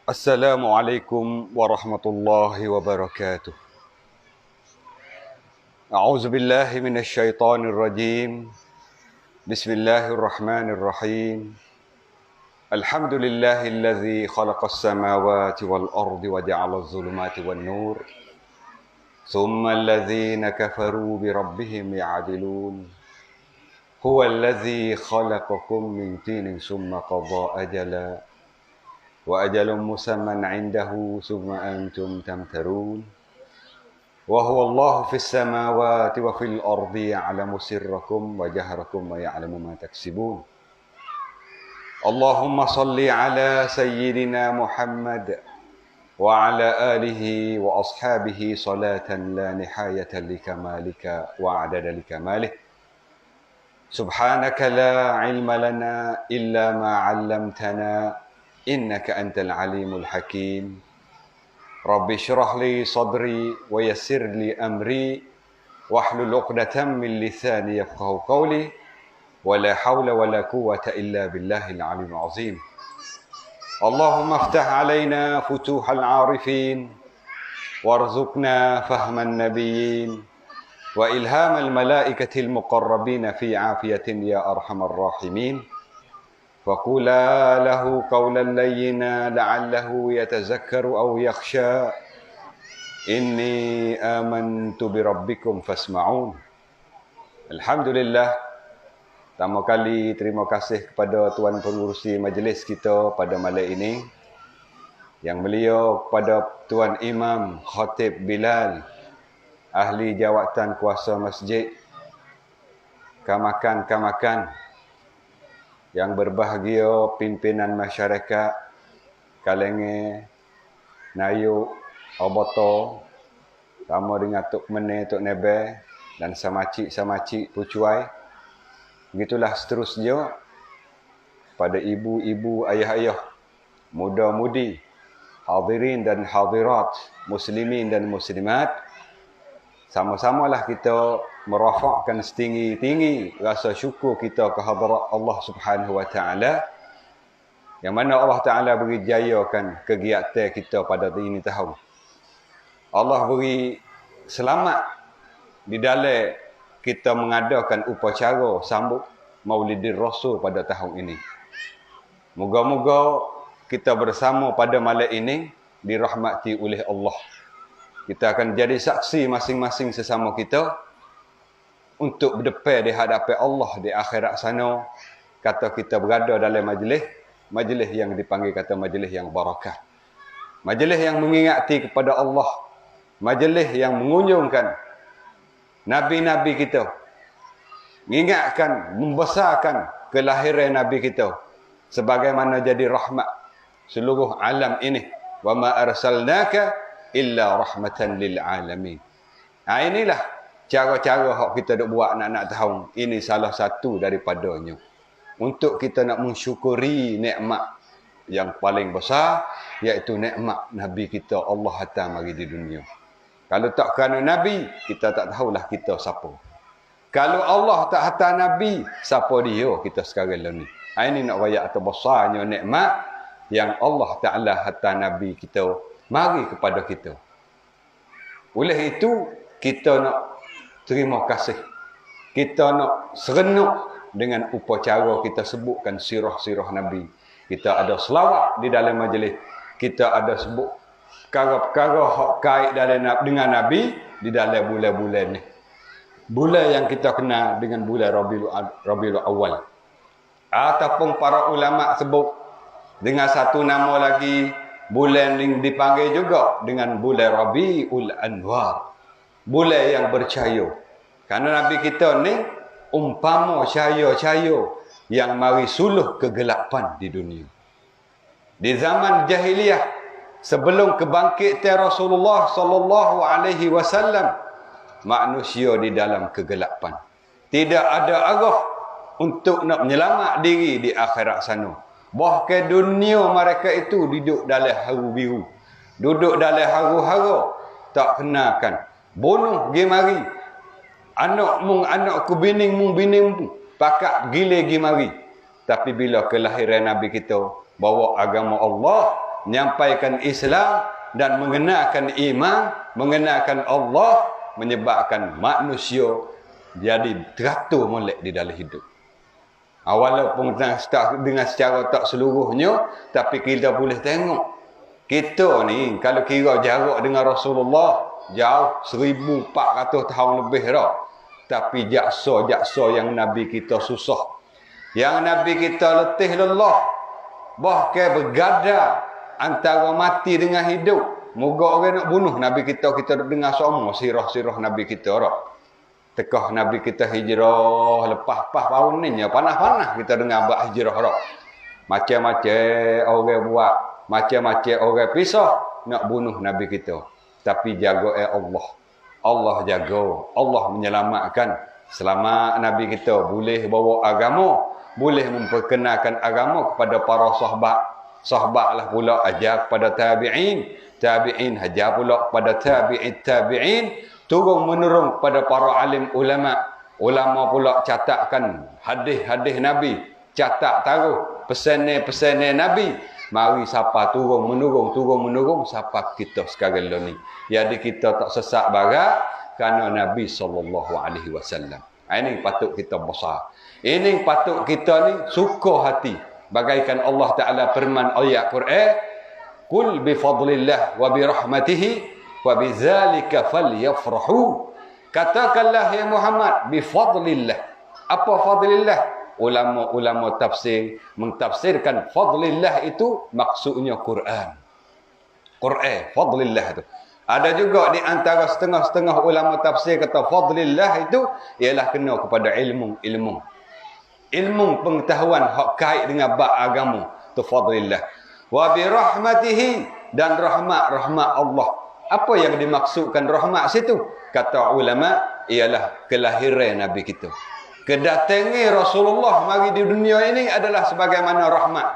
Assalamualaikum warahmatullahi wabarakatuh. A'udzu billahi minasyaitonir rajim. Bismillahirrahmanirrahim. Alhamdulillahilladzi khalaqas samawati wal ardi wa ja'alaz zulumati wan nur. Tsumma alladzina kafaru bi rabbihim ya'dilun. Huwallazi khalaqakum min tinin tsumma qadha ajala. Wa ajalun musamman 'indahu tsumma antum tamtarun. Wa huwa Allahu fis samawati wa fil ardi ya'lamu sirrakum wa jahrakum wa ya'lamu ma taksibun. Allahumma salli ala sayyidina Muhammad wa ala alihi wa ashabihi salatan la nihayata likamalika wa 'adada likamalih. Subhanaka la 'ilma lana illa ma 'allamtana. Innaka antal alimul hakim. Rabbi syrah li sadri wa yassir li amri wahlul 'uqdatam min lisani yafqahu qawli wa la hawla wa la quwwata illa billahil aliyyil azim. Allahumma iftah alaina futuhal 'arifin warzuqna fahman nabiyyin wa ilhamal malaikatil muqarrabin fi 'afiyatin ya arhamar rahimin. فقولا له قولا لينا لعله يتذكر أو يخشى إني آمنت بربكم فاسمعون. Alhamdulillah, pertama kali terima kasih kepada Tuan Pengurusi Majlis kita pada malam ini, yang beliau kepada Tuan Imam Khatib Bilal, ahli jawatan kuasa masjid, kamakan-kamakan, yang berbahagia pimpinan masyarakat, kalangan Nayu, Oboto, sama dengan Tok Mene, Tok Nebe, dan samacik-samacik Pucuai. Begitulah seterusnya pada ibu-ibu, ayah-ayah, muda-mudi, hadirin dan hadirat, muslimin dan muslimat. Sama-samalah kita merafakkan setinggi-tinggi rasa syukur kita ke hadirat Allah Subhanahu wa taala, yang mana Allah Taala beri jayakan kegiatan kita pada ini tahun. Allah beri selamat di dalam kita mengadakan upacara sambut Maulidir Rasul pada tahun ini. Moga-moga kita bersama pada malam ini dirahmati oleh Allah. Kita akan jadi saksi masing-masing sesama kita untuk berdepan di hadapan Allah di akhirat sana. Kata kita berada dalam majlis yang dipanggil kata majlis yang barakah. Majlis yang mengingati kepada Allah. Majlis yang mengunjungkan Nabi-Nabi kita. Mengingatkan, membesarkan kelahiran Nabi kita. Sebagaimana jadi rahmat seluruh alam ini. Wa ma arsalnaka illa rahmatan lil alamin. Inilah cara-cara hak kita nak buat nak tahun. Ini salah satu daripadanya. Untuk kita nak mensyukuri nikmat yang paling besar, iaitu nikmat Nabi kita Allah hantar mari di dunia. Kalau tak kerana Nabi, kita tak tahulah kita siapa. Kalau Allah tak hantar Nabi, siapa dia kita sekarang ni. Ini nak rakyat atau besarnya nikmat yang Allah Ta'ala hantar Nabi kita mari kepada kita. Oleh itu, kita nak terima kasih. Kita nak serenuk dengan upacara kita sebutkan sirah-sirah Nabi. Kita ada selawat di dalam majlis. Kita ada sebut perkara-perkara hak kait dengan Nabi di dalam bulan-bulan ni. Bulan yang kita kenal dengan bulan Rabiul Awal. Ataupun para ulama sebut dengan satu nama lagi, bulan yang dipanggil juga dengan bulan Rabiul Anwar. Bulan yang bercahaya. Karena Nabi kita ni umpama cahaya-cahaya yang mari suluh kegelapan di dunia. Di zaman jahiliyah, sebelum kebangkitan Rasulullah sallallahu alaihi wasallam, manusia di dalam kegelapan. Tidak ada arah untuk nak menyelamat diri di akhirat sana. Bahkan dunia mereka itu duduk dalam haru biru. Duduk dalam haru-hara. Tak kenakan Bunuh gi mari. Anak ku bining mung pakak gile gi mari. Tapi bila kelahiran Nabi kita bawa agama Allah, menyampaikan Islam dan mengenalkan iman, mengenalkan Allah, menyebabkan manusia jadi teratur molek di dalam hidup. Walaupun dengan secara tak seluruhnya, tapi kita boleh tengok. Kita ni kalau kira jarak dengan Rasulullah jauh 1400 tahun lebih dah. Tapi jaksa-jaksa yang Nabi kita susah. Yang Nabi kita letih lelah. Bahkan bergada antara mati dengan hidup. Moga orang nak bunuh Nabi kita dengar semua sirah-sirah Nabi kita dah. Tekah Nabi kita hijrah lepas tahun ni panas-panas kita dengar buat hijrah dah. Macam-macam orang buat, macam-macam orang pisah nak bunuh Nabi kita. Tapi jaga Allah. Allah jaga, Allah menyelamatkan. Selamat Nabi kita boleh bawa agama, boleh memperkenalkan agama kepada para sahabat. Sahabatlah pula ajar kepada tabi'in, tabi'in ajar pula kepada tabi'in, turun menurun kepada para alim ulama. Ulama pula catatkan hadis-hadis Nabi, catat taruh pesan-pesan Nabi. Mari siapa turun menurun siapa kita sekarang ni. Jadi kita tak sesak barat kerana Nabi SAW. Ini patut kita besar. Ini patut kita ni suka hati. Bagaikan Allah Ta'ala firman ayat Quran, "Qul bi fadlillah wa bi rahmatihi wa bi zalika falyafrahu." Katakanlah ya Muhammad, bi fadlillah. Apa fadlillah? Ulama-ulama tafsir mentafsirkan fadlillah itu maksudnya Quran. Quran, fadlillah itu. Ada juga di antara setengah-setengah ulama tafsir kata fadlillah itu ialah kena kepada ilmu. Ilmu pengetahuan hak kait dengan bab agama, tu fadlillah. Wa bi rahmatihi, dan rahmat Allah. Apa yang dimaksudkan rahmat situ? Kata ulama ialah kelahiran Nabi kita. Kedatangan Rasulullah mari di dunia ini adalah sebagaimana rahmat.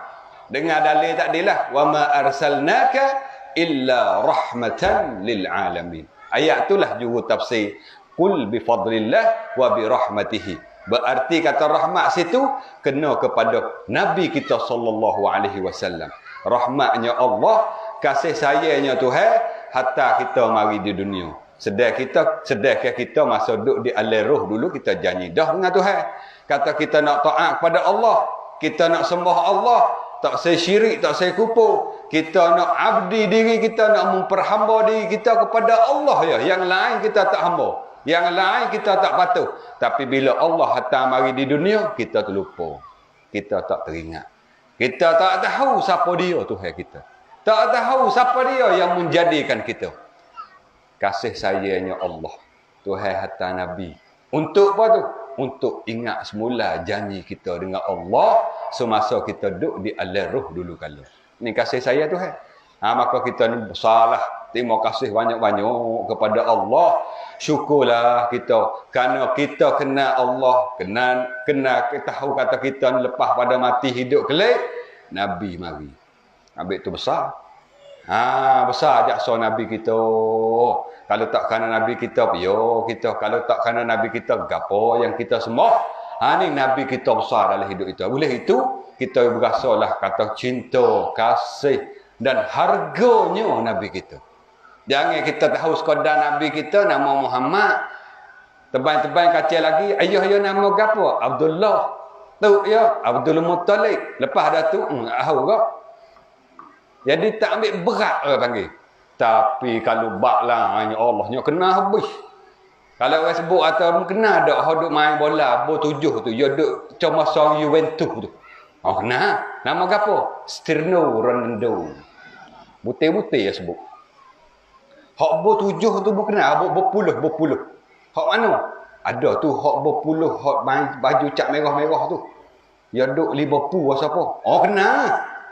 Dengan dalil takdilah wa ma arsalnaka illa rahmatan lil alamin. Ayat itulah juru tafsir qul bi fadlillah wa bi rahmatihi. Berarti kata rahmat situ kena kepada Nabi kita sallallahu alaihi wasallam. Rahmatnya Allah, kasih sayangnya Tuhan hatta kita mari di dunia. Sedekah kita masa duduk di alam roh dulu kita janji dah dengan Tuhan. Kata kita nak taat kepada Allah, kita nak sembah Allah, tak saya syirik, tak saya kufur. Kita nak abdi diri kita, nak memperhamba diri kita kepada Allah ya. Yang lain kita tak hamba, yang lain kita tak patuh. Tapi bila Allah hantar mari di dunia, kita terlupa. Kita tak teringat. Kita tak tahu siapa dia Tuhan kita. Tak tahu siapa dia yang menjadikan kita. Kasih sayangnya Allah, Tuhan hantar Nabi. Untuk apa tu? Untuk ingat semula janji kita dengan Allah semasa kita duduk di alam roh dulu kala. Ini kasih sayang Tuhan. Maka kita ni bersalah. Terima kasih banyak-banyak kepada Allah. Syukurlah kita. Kerana kita kenal Allah. Kenal tahu kata kita ni lepas pada mati hidup kelak. Nabi mari. Nabi itu besar. Besar jaksa Nabi kita. Kalau tak kerana Nabi kita, yo kita. Kalau tak kerana Nabi kita, gapo yang kita sembah. Ni Nabi kita besar dalam hidup itu. Boleh itu, kita berasalah kata cinta, kasih dan harganya Nabi kita. Jangan kita tahu sekadar Nabi kita nama Muhammad. Tebal-tebal kacau lagi, ayah nama gapo? Abdullah. Tu ya, Abdul Muttalib. Lepas dah tu, tahu ke? Jadi tak ambil berat orang panggil. Tapi kalau baklah hanya Allahnya kena habis. Kalau orang sebut atau kena dak hoduk main bola bo 7 tu, ya duk cuma song Juventus tu. Kena. Nama gapo? Stirno Ronaldo. Butir-butir ya sebut. Hak bo 7 tu bo kena, bo puluh. Hak mana? Ada tu hak bo puluh, hak main baju cap merah-merah tu. Ya duk Liverpool siapa? Kena.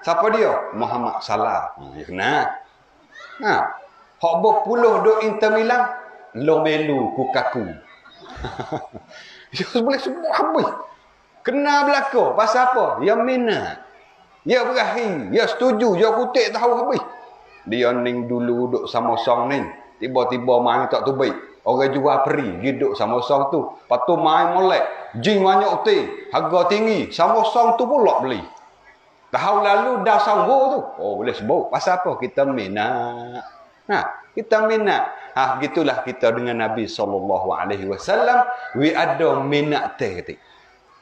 Siapa dia? Muhammad Salah. Ya kena. Hak berpuluh duk Inter Milan, Lomelu Lukaku. Dia boleh semua habis. Kena belaka. Pasal apa? Dia minat. Dia berakhir. Dia setuju. Dia kutik tahu habis. Dia ning dulu duk sama song ni. Tiba-tiba main tak tu baik. Orang jual peri, hidup samosong tu. Lepas tu main molek. Jin banyak tu. Harga tinggi. Samosong tu pula beli. Tahun lalu dah sanggup tu. Oh, boleh sebut. Pasal apa? Kita minat. Kita minat. Gitulah kita dengan Nabi SAW. We ada minat teh.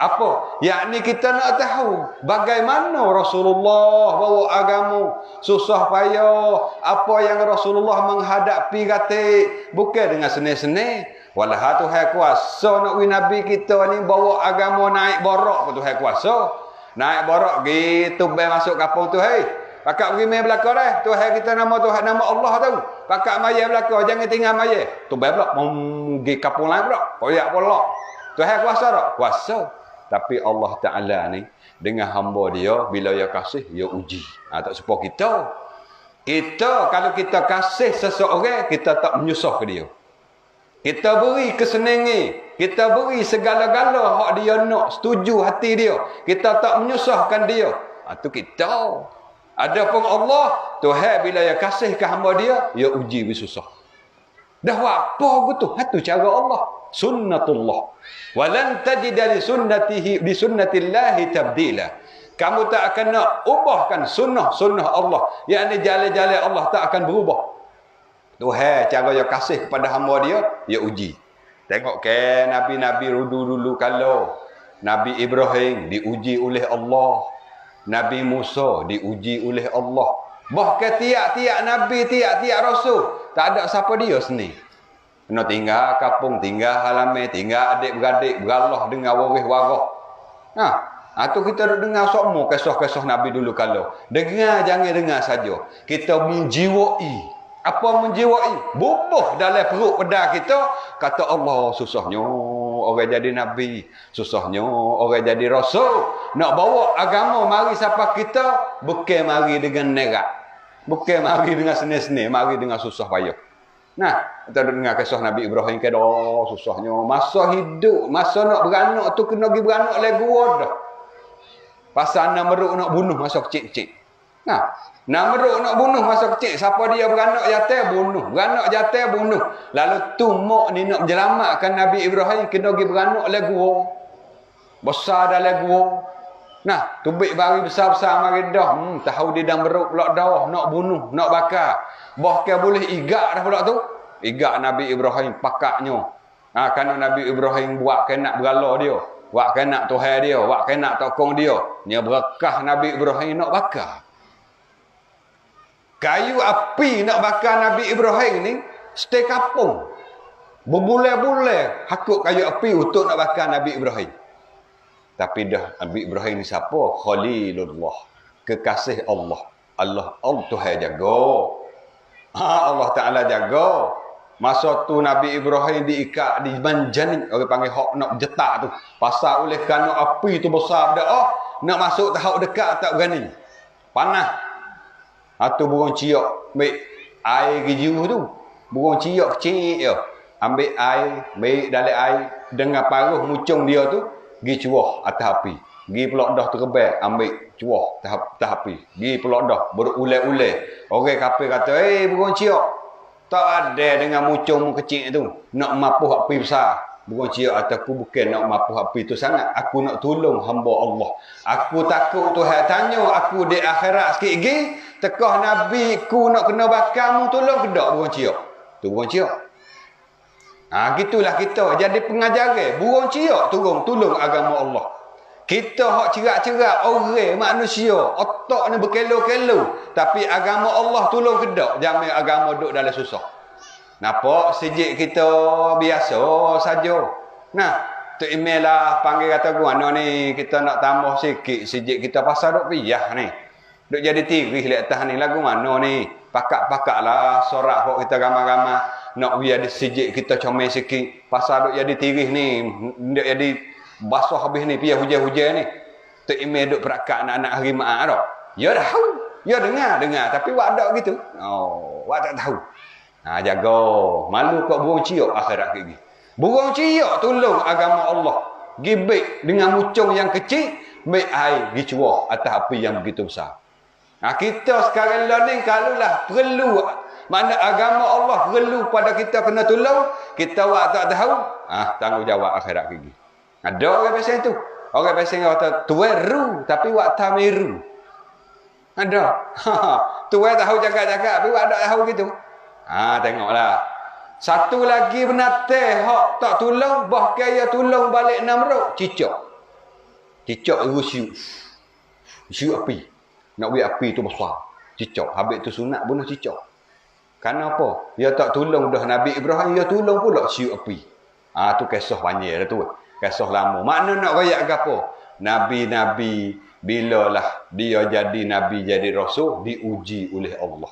Apa? Yakni kita nak tahu bagaimana Rasulullah bawa agama, susah payah, apa yang Rasulullah menghadapi kata, bukan dengan senang-senang. Walah Tuhan kuasa nak Nabi kita ni bawa agama naik borak pun Tuhan kuasa. Naik borak gitu bae masuk kampung tu Pakak pergi main belakang dah. Tuhan kita nama Tuhan nama Allah tu. Pakak maya belakang jangan tinggal maya. Tu bae pula pergi kampung lain pula. Koyak pula. Tuhan kuasa tak? Kuasa. Tapi Allah Ta'ala ni, dengan hamba dia, bila dia kasih, dia uji. Tak serupa kita. Kita, kalau kita kasih seseorang, kita tak menyusah ke dia. Kita beri kesenangan. Kita beri segala-gala hak dia nak, setuju hati dia. Kita tak menyusahkan dia. Itu kita. Adapun Allah, Tuhan bila dia kasih ke hamba dia, dia uji bersusah. Dah buat apa gitu? Itu cara Allah. Sunnatullah. Walan tajida li sunnatillahi tabdila. Kamu tak akan nak ubahkan sunnah Allah. Yakni jalan-jalan Allah tak akan berubah. Tuhan cara dia kasih kepada hamba dia uji. Tengok ke nabi-nabi dulu kalau Nabi Ibrahim diuji oleh Allah. Nabi Musa diuji oleh Allah. Bahkan tiap-tiap nabi, tiap-tiap rasul, tak ada siapa dia sendiri. Kena tinggal kampung, tinggal halaman, tinggal adik-beradik, beralah dengan waris-waris. Tu kita dengar semua kisah-kisah Nabi dulu kalau. Dengar, jangan dengar saja. Kita menjiwai. Apa menjiwai? Bubuh dalam perut pedar kita. Kata Allah, susahnya orang jadi Nabi. Susahnya orang jadi Rasul. Nak bawa agama mari siapa kita, bukan mari dengan nerak. Bukan mari dengan seni-seni, mari dengan susah payah. Kita dengar kisah Nabi Ibrahim ke dah susahnya. Masa hidup, masa nak beranak tu kena pergi beranak oleh gua dah. Pasal Namrud nak bunuh masa kecil-kecil. Namrud nak bunuh masa kecil. Siapa dia beranak jatuh, bunuh. Beranak jatuh, bunuh. Lalu tu mak ni nak menyelamatkan Nabi Ibrahim kena pergi beranak oleh gua. Besar dalam gua. Tubik bari besar-besar mari dah. Tahu dia dah meruk pula dah. Nak bunuh, nak bakar. Bahkan boleh igak dah pula tu. Igak Nabi Ibrahim pakaknya. Kerana Nabi Ibrahim buat kenak berala dia. Buat kenak Tuhan dia. Buat kenak tokong dia. Dia berkah Nabi Ibrahim nak bakar. Kayu api nak bakar Nabi Ibrahim ni. Stay kapung. Berbulan-bulan hakuk kayu api untuk nak bakar Nabi Ibrahim. Tapi dah Nabi Ibrahim ni siapa? Khalilullah. Kekasih Allah. Allah Tuhan jaga. Allah Ta'ala jaga. Masa tu Nabi Ibrahim diikat di manjanik. Orang panggil hak nak jetak tu. Pasal oleh kerana api tu besar dah. Nak masuk tahap dekat tak berani. Panas. Tu burung ciok. Ambil air gijiu tu. Burung ciok kecil je. Ambil air. Ambil dalam air. Dengan paruh mucung dia tu. Gi cuah atas api. Gi pulak dah terbang. Ambil cuah atas api. Gi pulak dah. Berulai-ulai. Orang kapal kata, burung ciok. Tak ada dengan mucung kecil tu. Nak mapuh api besar. Burung ciok ataku bukan nak mapuh api tu sangat. Aku nak tolong hamba Allah. Aku takut Tuhan tanya aku di akhirat sikit lagi. Tekah Nabi ku nak kena bakar mu tolong ke tak burung ciok? Tu burung ciok. Gitulah kita. Jadi pengajaran. Burung ciok tolong agama Allah. Kita hak cerak-cerak orang manusia. Otak ni berkelo-kelo. Tapi agama Allah tolong ke tak? Jangan agama duduk dalam susah. Nampak sejik kita biasa saja. Tu email lah panggil kata gua ni kita nak tambah sikit sejik kita pasal duk piyah ni. Duk jadi tirih di atas ni lagu mana ni? Pakak-pakak lah sorak hok kita ramai-ramai. Nak biar ada sejik kita comel sikit. Pasal duk jadi tirih ni. Duk jadi basuh habis ni. Piyah hujan-hujan ni. Tu email duk perakat anak-anak hari maaf tak? Ya dah tahu. Ya dengar. Tapi wak ada gitu. Wak tak tahu. Jaga. Malu kau burung ciok akhirat gigi. Burung ciok tolong agama Allah. Gibik dengan mucung yang kecil. Baik air gicuah atas api yang begitu besar. Kita sekarang ni kalaulah perlu Mana agama Allah perlu pada kita kena tolong, kita awak tak tahu, tanggungjawab akhirat gigi. Ada orang pasal itu. Orang pasal kata tueru tapi wak tamiru. Ada. Tuan tahu cakap-cakap tapi wak tak tahu gitu. Tengoklah. Satu lagi benateh hak tak tolong, bah kaya tolong balik namruk, cicak. Cicak itu siu api. Nak buat api tu besar. Cicak. Habis tu sunat bunuh cicak. Kenapa? Dia tak tolong dah Nabi Ibrahim, dia tolong pula siu api. Tu kisah panjang dah tu. Kisah lama. Makna nak royak ke apa? Nabi-nabi bilalah dia jadi nabi, jadi rasul, diuji oleh Allah.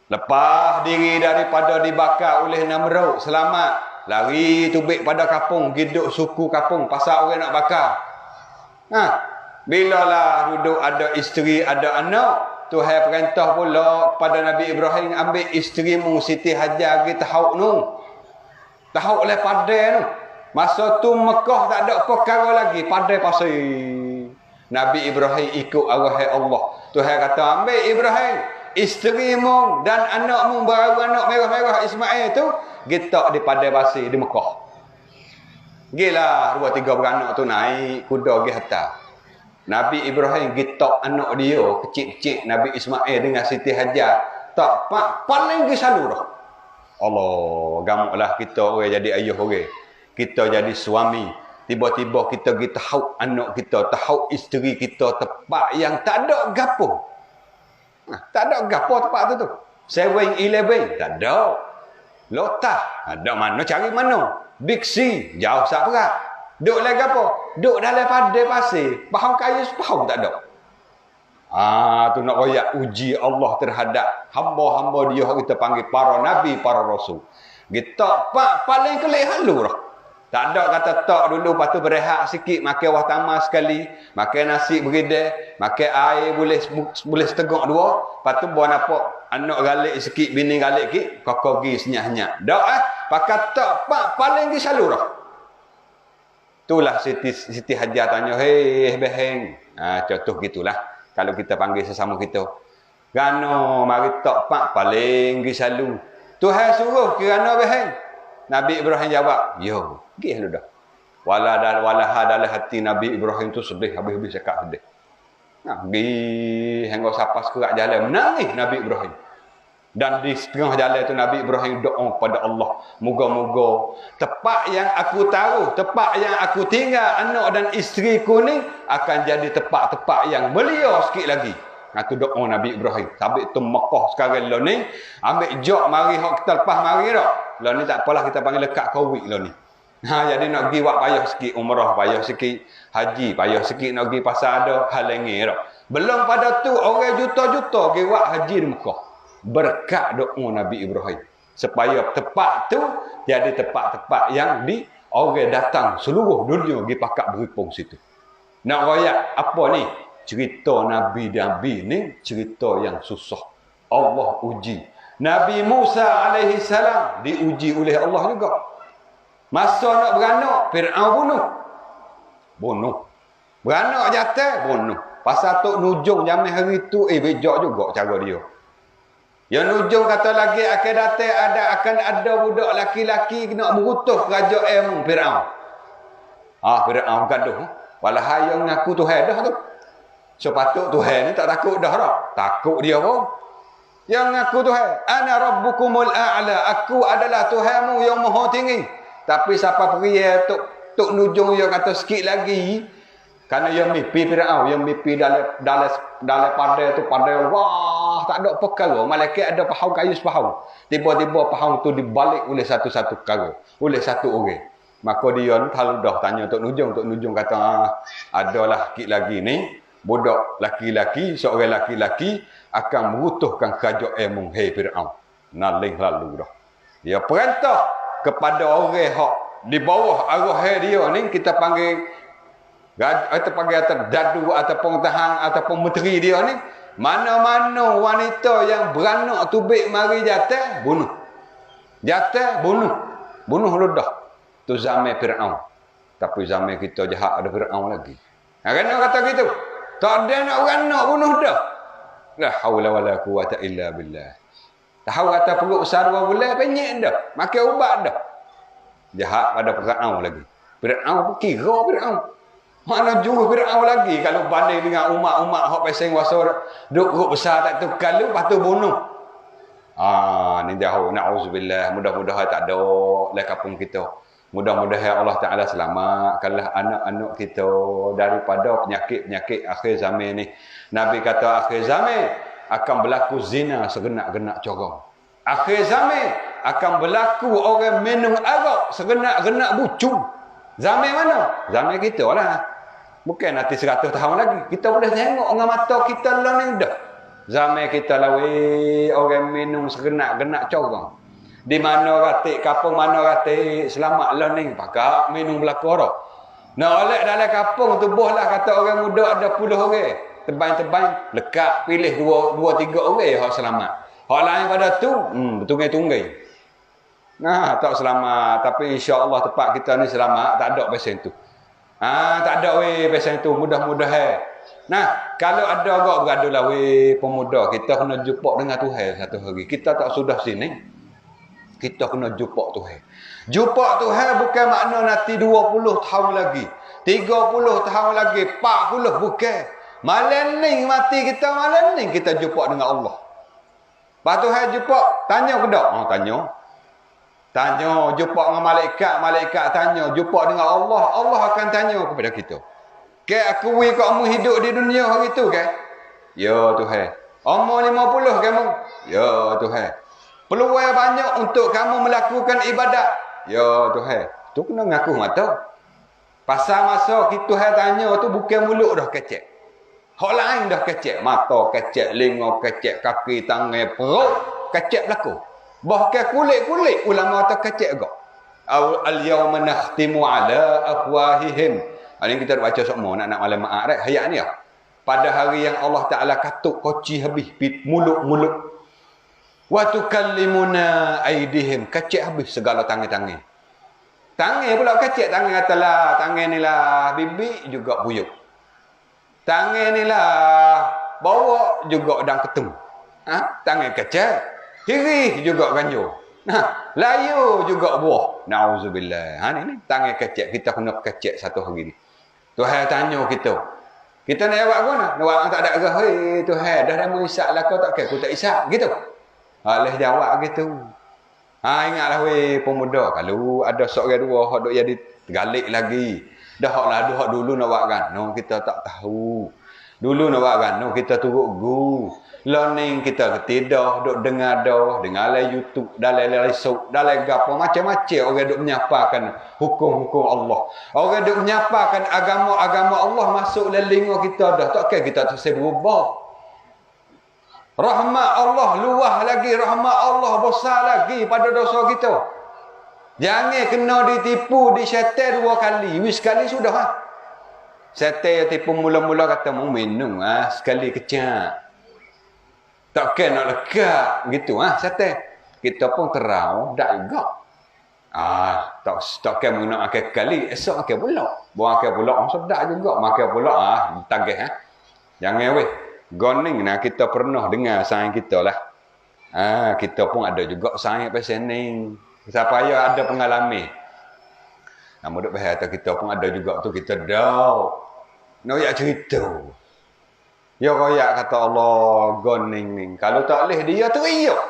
Lepas diri daripada dibakar oleh Namrud, selamat. Lari tubik pada kapung, hidup suku kapung, pasal orang nak bakar. Bilalah duduk ada isteri, ada anak, Tuhan perintah pula kepada Nabi Ibrahim, ambil isterimu Siti Hajar pergi Tahauk nu. Tahauk oleh padai nu. Masa tu Mekah tak ada perkara lagi, padai pasir. Nabi Ibrahim ikut arahan Allah. Tuhan kata, ambil Ibrahim, isterimu dan anakmu, baru anak merah-merah Ismail tu, gitak di padai pasir di Mekah. Gilah 2-3 beranak tu naik kuda pergi hantar. Nabi Ibrahim gitak anak dia kecil-kecil, Nabi Ismail dengan Siti Hajar, tak paling gisalu dah. Allah, gamuklah kita orang jadi ayah orang. Kita jadi suami, tiba-tiba kita tahu anak kita, tahu isteri kita tempat yang tak ada gapo. Tak ada gapo tempat tu. 7-Eleven tak ada. Lotus ada mana cari mana? Big C jauh sak berat. Duk lagi apa? Duk dalam padai pasir, paham kayu sepaham tak ada. Tu nak royak uji Allah terhadap hamba-hamba dia kita panggil para nabi, para rasul. Kita paling kelih halu dah. Tak ada kata tak dulu, lepas tu berehat sikit, makan wah tamar sekali, makan nasi beridai, makan air boleh setegak dua, lepas tu buat nampak anak galik sikit, bini galik sikit, kau pergi senyap-senyap. Tak pakai tak, paling di salur dah. Itulah Siti Hajar tanya, hei beheng. Contoh gitulah. Kalau kita panggil sesama kita. Gano, mari tak paling di salur. Tuhan suruh kerana beheng. Nabi Ibrahim jawab, yo, pergi lu dah. Walaha dalam hati Nabi Ibrahim tu sedih, habis-habis cakap sedih. Pergi hingga sapas kerak jalan, menangis Nabi Ibrahim. Dan di setengah jalan tu Nabi Ibrahim doa kepada Allah, moga-moga tempat yang aku taruh, tempat yang aku tinggal anak dan isteriku ni akan jadi tempat-tempat yang belia sikit lagi. Itu doa Nabi Ibrahim. Habis tu Mekah sekarang lo ni ambil jok mari hok kita lepas mari dak. Lo ni tak apalah kita panggil lekat kawik lo ni. Jadi nak pergi buat payah sikit umrah, payah sikit haji, payah sikit nak pergi pasal ada halangi dak. Belum pada tu orang juta-juta pergi buat haji di Mekah. Berkat doa Nabi Ibrahim supaya tempat tu jadi tempat-tempat yang di orang datang seluruh dunia pergi pakak berhimpun situ. Nak royak apa ni? Cerita Nabi-Nabi ni cerita yang susah. Allah uji. Nabi Musa alaihi salam diuji oleh Allah juga. Masa nak beranak, Fir'aun bunuh. Beranak jatuh, bunuh. Pasal Tok Nujung zaman hari tu, bijak juga cara dia. Yang Nujung kata lagi akan datang akan ada budak laki-laki nak berutuh kerajaan Fir'aun. Fir'aun gaduh. Walahai yang ngaku Tuhan dah tu. So patut Tuhan ni tak takut dah tak? Takut dia pun. Yang ngaku Tuhan, ana rabbukumul a'la, aku adalah Tuhanmu yang maha tinggi. Tapi siapa pergi Tok Nujung dia kata sikit lagi, kerana yang mimpi Firaun, yang mimpi dalam padai tu, padai wah tak ada perkara, malaikat ada pahau kayu sepahau. Tiba-tiba pahau tu dibalik oleh satu-satu perkara, oleh satu orang. Maka dia kalau dah tanya Tok Nujung kata adalah sikit lagi ni budak laki-laki, seorang laki-laki akan merutuhkan kerajaan hei Fir'aun. Naling lalu dah. Dia perintah kepada orang hak di bawah arah dia ni, kita panggil dadu ataupun tahan ataupun menteri dia ni, mana-mana wanita yang beranak tubik mari jatuh, bunuh. Jatuh, bunuh ludah. Tu zaman Fir'aun. Tapi zaman kita jahat ada Fir'aun lagi. Kena kata gitu. Tak ada nak beranak bunuh dah. La haula wala quwata illa billah. Tahu kata perut besar 2 bulan, penyek dah. Makan ubat dah. Jahat pada Fir'aun lagi. Fir'aun kira Fir'aun. Mana juru Fir'aun lagi kalau banding dengan umat-umat hok peseng wasa duk perut besar tak tukar lu, lepas tu bunuh. Ni jauh. Na'udzubillah. Mudah-mudahan tak ada dalam kampung kita. Mudah-mudahan Allah Ta'ala selamatkanlah anak-anak kita daripada penyakit-penyakit akhir zaman ni. Nabi kata akhir zaman akan berlaku zina segenak-genak corong. Akhir zaman akan berlaku orang minum arak segenak-genak bucu. Zaman mana? Zaman kita lah. Bukan nanti 100 tahun lagi. Kita boleh tengok dengan mata kita lah ni dah. Zaman kita lah orang minum segenak-genak corong. Di mana ratik, kapung mana ratik, selamat lah ni. Pakak minum belakang orang. Nak oleh dalam kapung tu boh lah kata orang muda ada 10 orang. Tebang-tebang, lekat, pilih 2-3 orang yang selamat. Hak lain pada tu, bertunggai-tunggai. Nah, tak selamat. Tapi insya-Allah tempat kita ni selamat, tak ada pasien tu. Tak ada pasien tu, mudah-mudahan. Nah, kalau ada agak bergaduh lah pemuda, kita kena jumpa dengan Tuhan satu hari. Kita tak sudah sini. Kita kena jumpa Tuhan. Jumpa Tuhan bukan makna nanti 20 tahun lagi, 30 tahun lagi, 40 bukan. Malam ni mati kita, malam ni kita jumpa dengan Allah. Lepas tu hai jumpa, tanya ke tak? Tanya, jumpa dengan malaikat tanya, jumpa dengan Allah, Allah akan tanya kepada kita. Ke akui kamu hidup di dunia hari tu ke? Ya Tuhan. Umur 50 kamu? Ya Tuhan. Peluang banyak untuk kamu melakukan ibadat? Ya Tuhan. Tu kena ngaku mata. Pasal masa kita Tuhan tanya tu bukan mulut dah kecek. Hak lain dah kecek, mata kecek, linga kecek, kaki, tangan, perut kecek berlaku. Bahkan kulit-kulit ulama tak kecek juga. Al-yawma nakhtimu ala afwahihim. Ini kita baca semua nak malam maaf dah. Hayat ni ah. Pada hari yang Allah Taala katuk koci habis mulut-mulut. Wa tukallimuna aydihim, kecek habis segala tangan-tangan. Tangan pula kecek, tangan katalah, tangan ni lah bibi juga buyuk. Tangan ni lah bawa juga dan ketemu. Tangan kecil, kiri juga ganjur. Layu juga buah. Nauzubillah. Ni tangan kecil, kita kena kecil satu hari ni. Tuhan tanya kita. Kita nak jawab mana? Nak jawab tak ada gerah. Tuhan dah mau isyak lah kau tak ke? Aku tak isyak gitu. Boleh jawab gitu. Ingatlah pemuda, kalau ada seorang dua hak duk jadi galik lagi. Dah hak ladu hak dulu nak buat kan. No, kita tak tahu. Dulu nak buat kan. No, kita turut gu. Learning kita ketidak duk dengar dalam YouTube, dalam Facebook, dalam gapo macam-macam orang duk menyapakan hukum-hukum Allah. Orang duk menyapakan agama-agama Allah masuk dalam linga kita dah. Takkan kita terus berubah. Rahmat Allah luah lagi, rahmat Allah besar lagi pada dosa kita. Jangan kena ditipu di syaitan 2 kali. Sekali sudah ha. Syaitan yang tipu mula-mula kata mau minum sekali kecak. Takkan nak lekat gitu syaitan. Kita pun terau dak juga. Takkan nak makan kali, esok makan pula. Buang makan pula sedap juga, makan pula tagih Jangan Goning kita pernah dengar sayang kita lah. Kita pun ada juga sayang pasal ni. Siapa yang ada pengalaman. Namun duk bahaya kita pun ada juga tu kita dah. Nak cerita. Ya royak kata Allah goning. Kalau tak boleh dia teriak.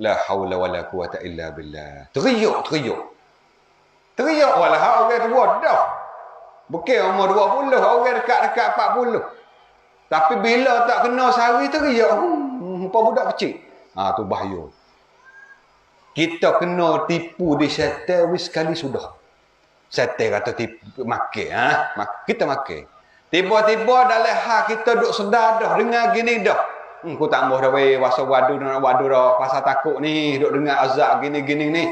La haula wala quwata illa billah. Teriak. Teriak walah orang tua dah. Bukan umur 20, orang dekat-dekat 40. Tapi bila tak kena sehari teriak, apa budak kecil. Tu bahaya. Kita kena tipu di syaitan sekali sudah. Syaitan kata tipu makan kita makan. Tiba-tiba dalam hak kita duk sedar dah dengar gini dah. Aku tak mahu dah wasa wadu dah pasal takut ni duk dengar azab gini-gini ni.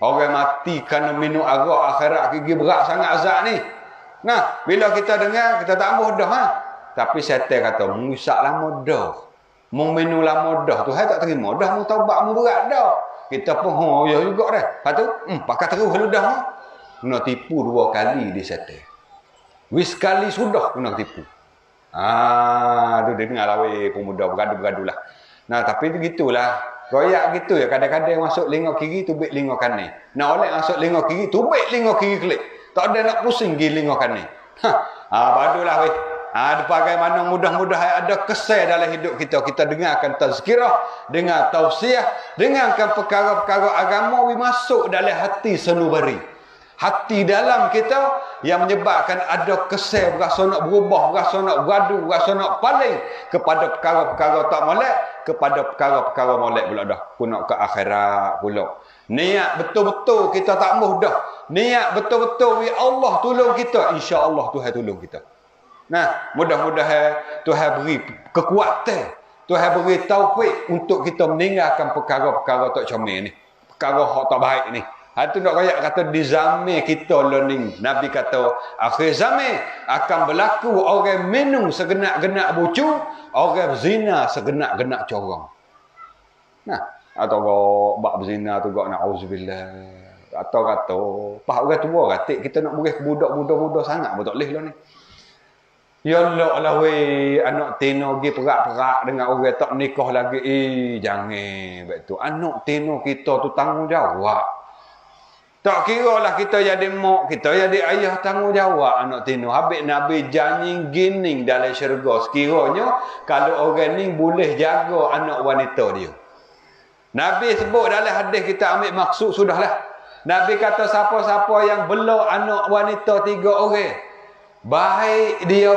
Orang mati kerana minum arak akhirat gigi berat sangat azab ni. Nah, bila kita dengar kita tak mahu dah Tapi syaitan kata mengisak lama dah. Mau minum lama dah. Tuhan tak terima dah, mau taubat mau berat dah. Kita pun ya juga dah. Lepas tu pakai terus lu dah. Kena tipu 2 kali di syaitan. Sekali sudah kena tipu. Tu dia dengar lah pemuda bergaduh-bergaduh lah. Nah, tapi begitulah. Royak gitu ya, kadang-kadang masuk lingok kiri, tubik lingok kanan. Nak oleh masuk lingok kiri, tubik lingok kiri kelik. Tak ada nak pusing pergi lingok kanan. Badulah weh. Bagaimana mudah-mudahan ada kesal dalam hidup kita. Kita dengarkan tazkirah, dengar tausiah, dengarkan perkara-perkara agama, masuk dalam hati sanubari. Hati dalam kita yang menyebabkan ada kesal, berasa nak berubah, berasa nak beradu, berasa nak paling kepada perkara-perkara tak molek, kepada perkara-perkara molek pula dah. Pun nak ke akhirat pula. Niat betul-betul kita tak mudah. Niat betul-betul ya Allah tolong kita, insya-Allah Tuhan tolong kita. Nah, mudah-mudahan Tuhan beri kekuatan, Tuhan beri taufik untuk kita meninggalkan perkara-perkara tak comel ni. Perkara hak tak baik ni. Itu nak royak kata di zaman kita learning. Nabi kata akhir zaman akan berlaku orang minum segenak-genak bucu, orang berzina segenak-genak corong. Nah, atau bab berzina tu gak na'udzubillah. Atau kata pak orang tua katik kita nak beri budak-budak muda sangat betul leh lah ni. Ya Allah lah weh, anak tino pergi perak-perak dengan orang tak nikah lagi. Jangan betul. Anak tino kita tu tanggungjawab. Tak kira lah kita jadi mak, kita jadi ayah, tanggungjawab anak tino. Habis Nabi janji gini dalam syurga. Sekiranya kalau orang ni boleh jaga anak wanita dia. Nabi sebut dalam hadis, kita ambil maksud sudahlah. Nabi kata siapa-siapa yang bela anak wanita 3 orang, baik dia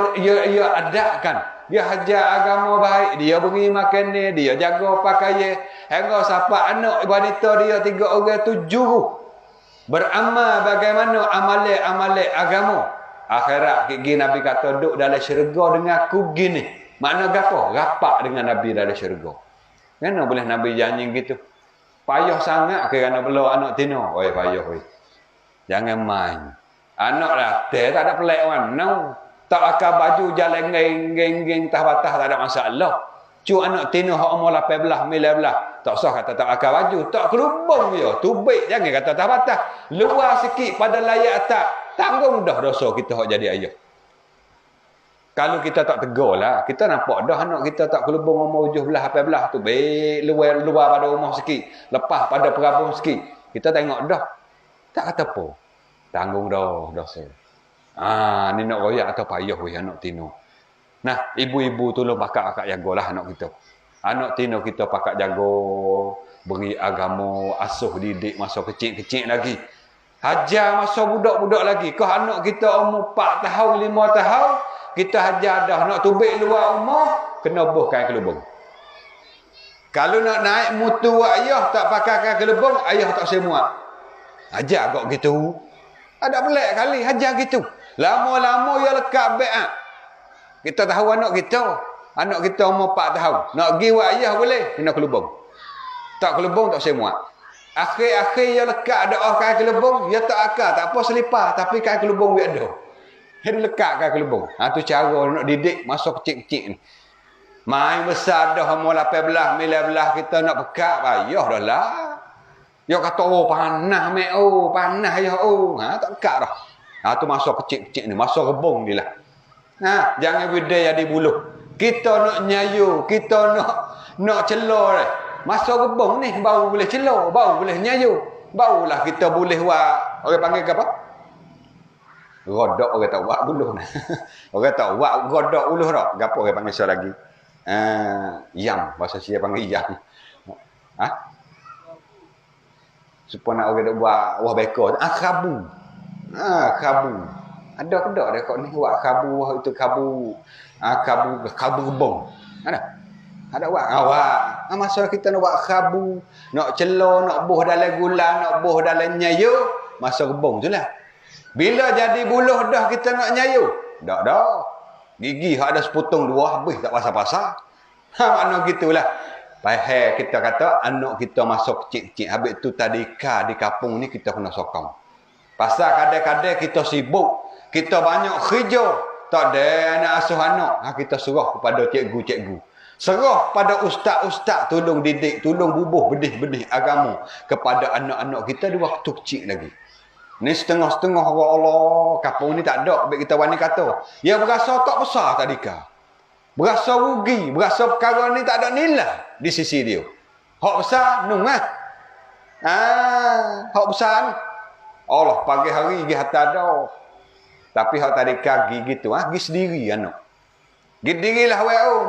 adakan, dia hajar agama baik, dia beri makan dia jaga pakaian, hingga siapa anak wanita dia 3 orang tu juru beramal bagaimana amalan agama, akhirat gigi Nabi kata duduk dalam syurga dengan aku gini. Makna gapo? Rapat dengan Nabi dalam syurga. Kenapa boleh Nabi janji gitu? Payah sangat kerana bela anak tino. Oi payah oi. Jangan main. Anak latih tak ada pelak warna. Tak pakai baju jalan geng-geng tah batas tak ada masalah. Cu anak tino hak umur 18, 19. Tak usah kata tak pakai baju, tak kerubung dia. Tubik jangan kata tah batas. Luar sikit pada layak tak. Tanggung dah dosa kita hak jadi ayah. Kalau kita tak tegur lah, kita nampak dah anak kita tak kerubung umur 17, 18 tu. Baik luar pada rumah sikit. Lepas pada perabung sikit. Kita tengok dah. Tak kata apa. Tanggung dah dosa. Ni nak royak atau payah weh anak tino. Nah, ibu-ibu tolong pakak jagalah anak kita. Anak tino kita pakak jaga, beri agama, asuh didik masa kecil-kecil lagi. Hajar masa budak-budak lagi. Kau anak kita umur 4 tahun, 5 tahun, kita hajar dah nak tubik luar rumah, kena buhkan kelubung. Kalau nak naik mutu ayah tak pakaikan kelubung, ayah tak semua. Hajar kok gitu. Ada pelik kali hajar gitu. Lama-lama ia lekat be'at. Kita tahu anak kita umur 4 tahun. Nak pergi buat ayah boleh, kena kelubung. Tak kelubung tak semua. Akhir-akhir dia lekat doa kain kelubung, dia tak akal, tak apa selipar, tapi kain kelubung dia ada. Dia lekat kain kelubung. Tu cara nak didik masa kecil-kecil ni. Main besar dah umur 18, 19 kita nak pekat, payah dah lah. Dia kata, panas mek, panas ya, tak pekat dah. Tu masa kecil-kecil ni, masa rebung ni lah. Jangan beda jadi buluh. Kita nak nyayu, kita nak celor. Masa rebung ni baru boleh celor, baru boleh nyayu. Barulah kita boleh buat, orang panggil apa? Rodok orang tak buat buluh. Orang tak buat rodok buluh dah. Gapo orang panggil so lagi? Yam, bahasa Sia panggil yam. Supaya nak orang dok buat wah beko. Khabu. Khabu. Ada ke tak dekat ni buat khabu itu khabu. Khabu rebung. Ada buat awak. Masa kita nak buat khabu, nak celor, nak buh dalam gula, nak buh dalam nyayu, masa rebung itulah. Bila jadi buluh dah kita nak nyayu. Tak dah. Gigi hak ada sepotong 2 habis tak pasal-pasal. Makna gitulah. Pahal kita kata anak kita masuk kecil-kecil. Habis tu tadika di kampung ni kita kena sokong. Pasal kadang-kadang kita sibuk. Kita banyak kerja. Tak ada nak asuh anak. Kita serah kepada cikgu-cikgu. Serah pada ustaz-ustaz. Tolong didik. Tolong bubuh benih-benih agama. Kepada anak-anak kita di waktu kecil lagi. Ni setengah-setengah Allah. Kampung ni tak ada. Habis kita wani kata. Ya berasa tak besar tadika. Berasa rugi. Berasa perkara ni tak ada nilai di sisi dia. Hak besar nung lah. Hak besar ni. Allah pagi hari pergi hatta dah. Tapi hak tadika gigi tu, pergi sendiri anak. Pergi dirilah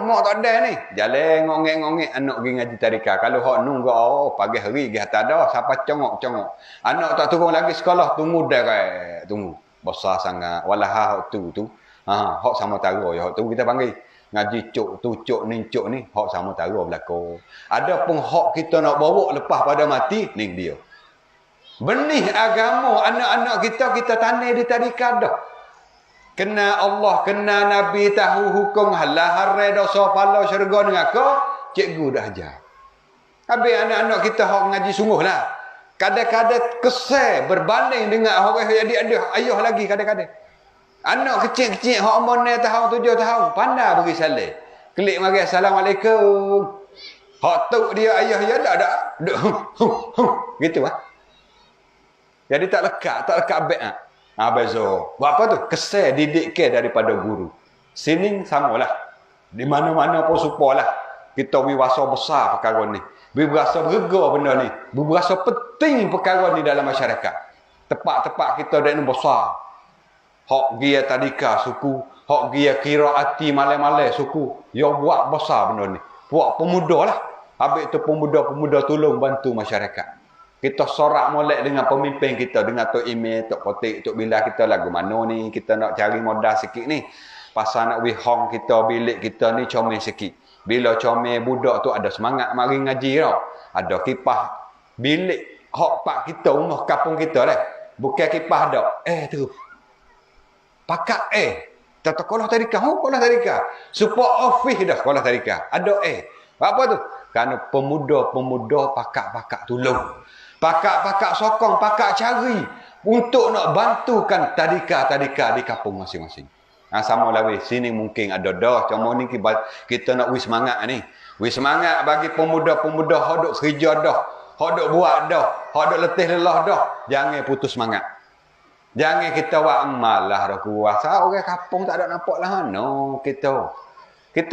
mak tak ada ni. Jalan ngongek-ngongek anak pergi ngaji tadika. Kalau hak nunggu pagi hari pergi hatta dah, siapa congok-congok. Anak tak turun lagi sekolah, tunggu dah. Tunggu. Besar sangat. Walah hak tu. Hak sama tara ya. Hak tu kita panggil. Ngaji cuk ni, hak sama tara berlaku. Ada pun hak kita nak bawa lepas pada mati, ni dia. Benih agama anak-anak kita tanam di tadika dah. Kena Allah, kena Nabi tahu hukum halal haram dosa pahala syurga dengan kau, cikgu dah ajar. Habis anak-anak kita hak ngaji sungguhlah. Kadang-kadang kesal berbanding dengan orang yang jadi ayah lagi kadang-kadang. Anak kecil-kecil hak umur 6 tahun 7 tahun pandai bagi salam. Klik mari assalamualaikum. Hak tu dia ayah dia dak. Gitu ah. Jadi tak lekat baik ah. Bezo. Buat apa tu? Kesal didik ke daripada guru. Sini samalah. Di mana-mana pun supalah. Kita berasa besar perkara ni. Berasa berharga benda ni. Berasa penting perkara ni dalam masyarakat. Tepat-tepat kita dak ni besar. Hak dia tadika suku, hak dia qiraati malam-malam suku. Ya buat besar benda ni. Buat pemuda lah. Habis tu pemuda-pemuda tolong bantu masyarakat. Kita sorak molek dengan pemimpin kita, dengan Tok Imeh, Tok Kotik, Tok Bila kita lagu mana ni, kita nak cari modal sikit ni. Pasal nak wihong kita, bilik kita ni comel sikit. Bila comel budak tu ada semangat mari ngaji tau. Ada kipas bilik hak pak kita, rumah kampung kita lah. Bukan kipas dak. Tu. Pakat tak sekolah tadika, sekolah tadika. Support office dah sekolah tadika. Ada apa tu? Kerana pemuda-pemuda pakak-pakak tolong. Pakak-pakak sokong, pakak cari untuk nak bantukan tadika-tadika di kampung masing-masing. Sama lagi sini mungkin ada dah. Cuma ni kita nak wis semangat ni. Wis semangat bagi pemuda-pemuda hok duk kerja dah. Hok duk buat dah. Hok duk letih lelah dah. Jangan putus semangat. Jangan kita buat malah dah kuasa. Orang kampung tak ada nampak lah. No, kita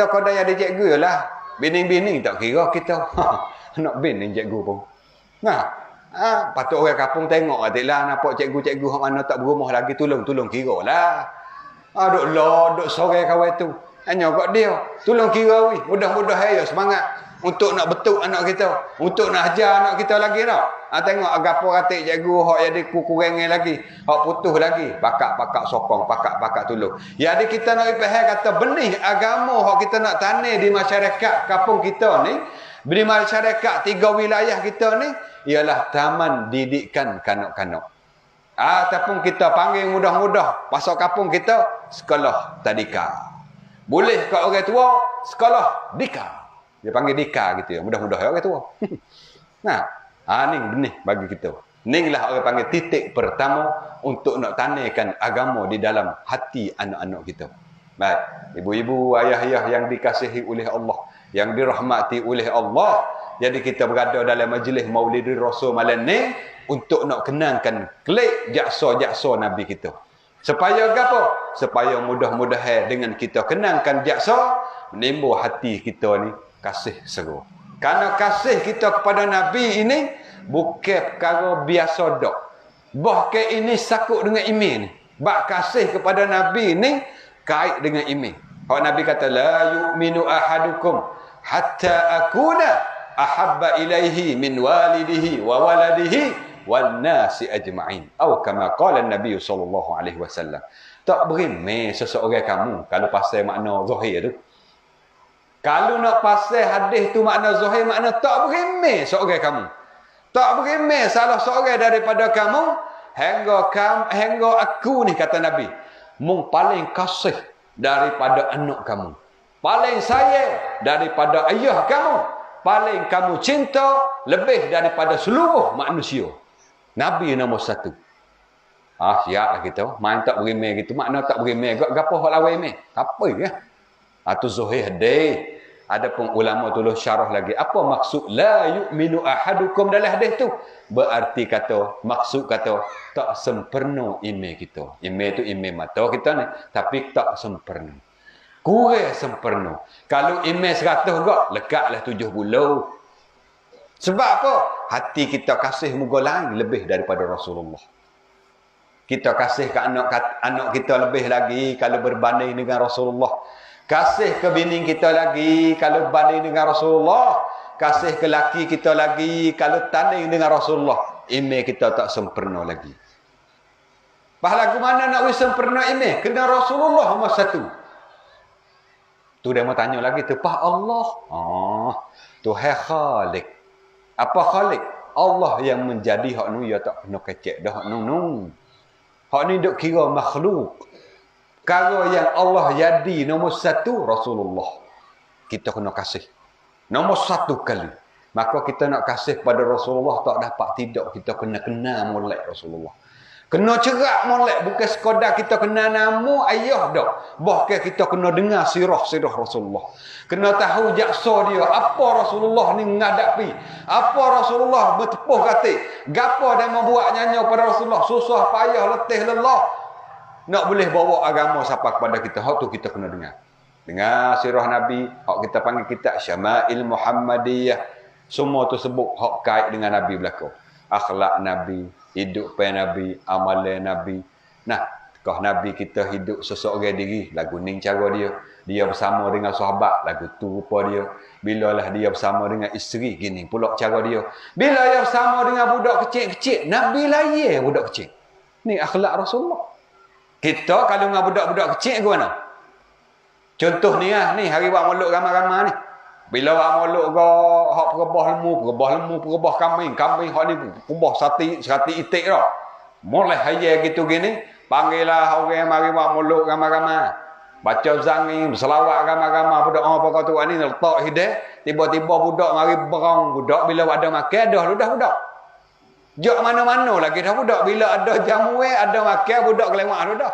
kau dah ada cikgu lah. Bining-bining tak kira kita. Nak bining cikgu pun. Patut orang kampung tengok lah. Nampak cikgu-cikgu yang mana tak berumah lagi. Tolong kira lah. Duk sore kawan tu. Hanya kat dia. Tolong kira weh. Mudah-mudahan ya semangat. Untuk nak betul anak kita. Untuk nak ajar anak kita lagi tau. Tengok agapo ratik cikgu hak jadi kurang lagi. Hak putus lagi. Pakak-pakak sokong, pakak-pakak tolong. Jadi kita nak faham kata benih agama hak kita nak tanam di masyarakat kampung kita ni, di masyarakat 3 wilayah kita ni ialah taman didikan kanak-kanak. Ataupun kita panggil mudah-mudah pasal kampung kita sekolah tadika. Boleh kat orang tua sekolah dika. Dia panggil dika gitu ya. Mudah-mudah ya orang tua. Ni benih bagi kita. Inilah orang panggil titik pertama untuk nak tanamkan agama di dalam hati anak-anak kita. Baik, ibu-ibu, ayah-ayah yang dikasihi oleh Allah, yang dirahmati oleh Allah. Jadi kita berada dalam majlis Maulidur Rasul malam ni untuk nak kenangkan klik jaksa-jaksa Nabi kita. Supaya apa? Supaya mudah-mudahan dengan kita kenangkan jaksa, menimbul hati kita ni kasih seru. Karena kasih kita kepada Nabi ini bukan perkara biasa dak. Bahkan ini sakut dengan iman ni. Bak kasih kepada Nabi ini kait dengan iman. Hak Nabi kata la yu'minu ahadukum hatta akuna ahabba ilaihi min walidihi wa waladihi wan nasi ajma'in. Atau kama qala Nabi sallallahu alaihi wasallam. Tak berimeh seseorang kamu kalau pasal makna zahir tu. Kalau nak pasal hadis tu makna zahir, makna tak berimeh seorang kamu. Tak berimeh salah seorang daripada kamu hingga aku ni kata Nabi. Mung paling kasih daripada anak kamu. Paling sayang daripada ayah kamu. Paling kamu cinta lebih daripada seluruh manusia. Nabi nombor 1. Siaplah kita. Main tak berimeh gitu. Makna tak berimeh. Gapo hak lawan imeh? Apa ya? Atau zahir hadis. Adapun ulama tulis syarah lagi. Apa maksud la yu'minu ahadukum dalam hadis tu? Berarti kata, maksud kata tak sempurna iman kita. Iman tu iman mata kita ni, tapi tak sempurna. Kurang sempurna. Kalau iman 100 gak, lekatlah 70. Sebab apa? Hati kita kasih muka lain lebih daripada Rasulullah. Kita kasih ke anak kita lebih lagi kalau berbanding dengan Rasulullah. Kasih ke bini kita lagi kalau berbanding dengan Rasulullah. Kasih ke laki kita lagi kalau tanding dengan Rasulullah. Iman kita tak sempurna lagi. Pahala mana nak sempurna iman? Kena Rasulullah nomor satu. Tu dia mau tanya lagi tu, Pak Allah. Tuhan Khalik. Apa Khalik? Allah yang menjadi hak nu ya tak kena kecek dah hak nu. Hak ni duk kira makhluk. Kalau yang Allah jadi nombor satu, Rasulullah. Kita kena kasih. Nombor satu kali. Maka kita nak kasih pada Rasulullah tak dapat tidak. Kita kena kenal molek Rasulullah. Kena cerak molek. Bukan sekadar kita kena nama ayah dah. Bahkan kita kena dengar sirah-sirah Rasulullah. Kena tahu jaksa dia. Apa Rasulullah ni menghadapi. Apa Rasulullah bertepuh kata. Gapa dia membuat nyanyi pada Rasulullah. Susah, payah, letih, lelah. Nak boleh bawa agama siapa kepada kita. Hak tu kita kena dengar. Dengar sirah Nabi. Hak kita panggil kitab Syama'il Muhammadiyah. Semua tu sebut hak kait dengan Nabi belakang. Akhlak Nabi. Hidup Nabi. Amalan Nabi. Nah. Kau Nabi kita hidup seseorang diri. Lagu ni cara dia. Dia bersama dengan sahabat. Lagu tu rupa dia. Bilalah dia bersama dengan isteri. Gini pula cara dia. Bila dia bersama dengan budak kecil-kecil. Nabi layan budak kecil. Ni akhlak Rasulullah. Kita kalau dengan budak-budak kecil ke mana? Contoh ni lah. Ni hari buat molok ramai-ramai ni. Bila buat molok ke. Hak perebah kambing. Kambing hak ni perebah sati itik dah. Mulai hayal gitu gini. Panggillah orang mari buat molok ramai-ramai. Baca zangi, berselawat ramai-ramai. Budak apa kau tu ni letak hidayah. Tiba-tiba budak mari berang. Budak bila ada makan dah budak. Jak mana-mana lagi dah budak. Bila ada jamu ada makan budak kelewat dah.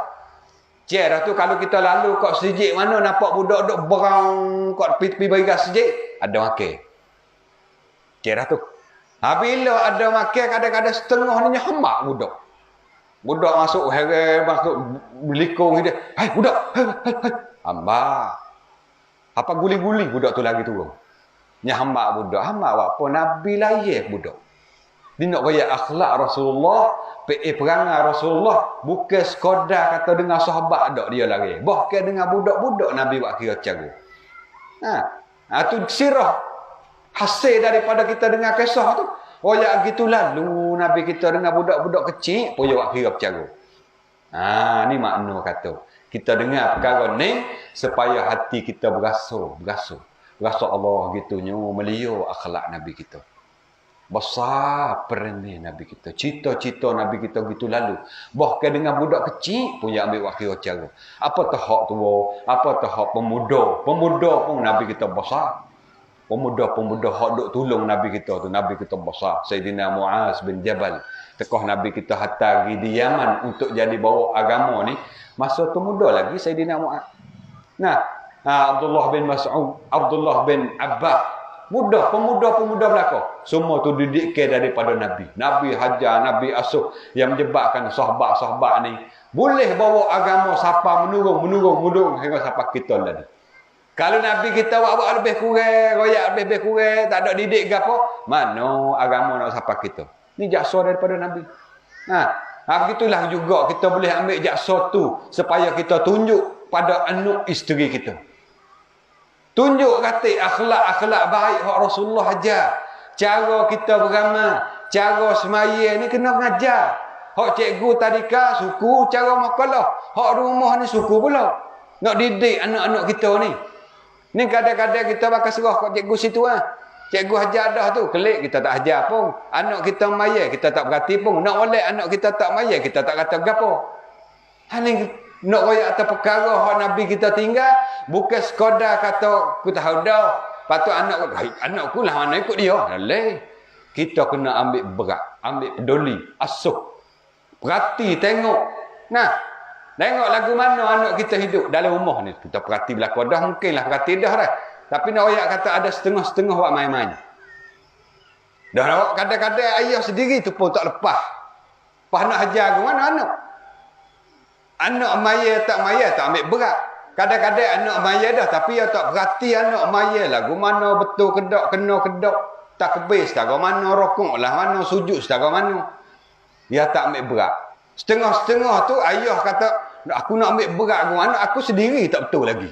Cik dah tu kalau kita lalu kat sejik mana nampak budak duk berang kat pipi barigas sejik. Ada makan. Cik dah tu. Bila ada makan kadang-kadang setengah ni hambak budak. Budak masuk heran, masuk belikung dia. Hai budak, hai. Hamba. Apa guli-guli budak tu lagi turun. Nya hamba budak, hamba apa Nabi layak budak. Dia nak kaya akhlak Rasulullah, perangai Rasulullah bukan sekadar kata dengan sahabat dak dia lagi. Bahkan dengan budak-budak Nabi buat kira cara. Tu sirah hasil daripada kita dengar kisah tu. Oh ya gitu lalu Nabi kita dengan budak-budak kecil pun buat kira bercara. Ni makna kata. Kita dengar perkara ni supaya hati kita berasa Allah gitunya melia akhlak Nabi kita. Besar perannya Nabi kita. Cita-cita Nabi kita gitu lalu. Bahkan dengan budak kecil pun ambil wakil cara. Apa tahap tua, apa tahap pemuda. Pemuda pun Nabi kita besar. Pemuda-pemuda hak duk tolong Nabi kita tu. Nabi kita besar. Sayyidina Muaz bin Jabal. Tekoh Nabi kita hantar di Yaman untuk jadi bawa agama ni. Masa tu muda lagi Sayyidina Muaz. Abdullah bin Mas'ud, Abdullah bin Abbas. Pemuda-pemuda belakang. Semua tu didikkan daripada Nabi. Nabi hajar, Nabi asuh. Yang menyebabkan sahabat-sahabat ni. Boleh bawa agama siapa menurung hingga siapa kita lagi. Kalau Nabi kita buat lebih kurang, royak lebih kurang, tak ada didik ke apa, mana agama nak siapa kita. Ni jaksa daripada Nabi. Begitulah juga kita boleh ambil jaksa tu supaya kita tunjuk pada anak isteri kita. Tunjuk kata akhlak-akhlak baik hak Rasulullah ajar. Cara kita beramal, cara semaya ni kena mengajar. Hak cikgu tadika suku cara makalah. Hak rumah ni suku pula. Nak didik anak-anak kita ni. Ni kadang-kadang kita bakal serah kat cikgu situ Cikgu ajar dah tu, kelik kita tak ajar pun. Anak kita maya kita tak berhati pun. Nak oleh anak kita tak maya kita tak kata gapo. Ni nak royak atas perkara hak Nabi kita tinggal, bukan sekadar kata aku tahu dah. Patut anakku lah mana ikut dia. Leh. Kita kena ambil berat, ambil peduli, asuh. Perhati tengok. Tengok lagu mana anak kita hidup dalam rumah ni. Kita perhati belakang dah mungkinlah perhati dah. Tapi nak royak kata ada setengah-setengah buat main-main. Dah kadang-kadang ayah sendiri tu pun tak lepas. Pas nak ajar ke mana anak? Anak maya tak ambil berat. Kadang-kadang anak maya dah tapi dia tak perhati anak maya lagu mana betul kedak kena kedak. takbir setara mana, rokok lah mana, sujud setara mana. Dia tak ambil berat. Setengah-setengah tu ayah kata, aku nak ambil berat ke mana, aku sendiri tak betul lagi.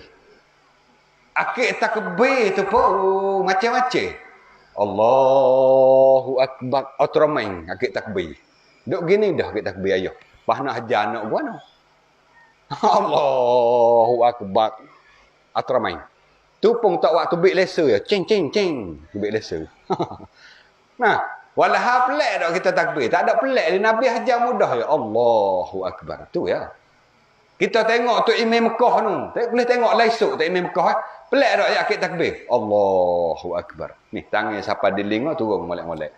Akik takbir tu pun macam-macam. Allahu Akbar. Otromain akik takbir. Duk gini dah akik takbir ayah. Pas nak hajar anak gua mana. Allahu Akbar. Otromain. Tu pun tak waktu bik lesser ya. Cing. Bik lesser. Nah, walah pelik dak kita takbir. Tak ada pelik. Nabi hajar mudah ya. Allahu Akbar. Tu ya. Kita tengok tu Imam Mekah tu. Tak boleh tengok laisuk tu Imam Mekah. Pelik dak ya akid takbir. Allahu Akbar. Ni tangan siapa di linga turun molek-molek.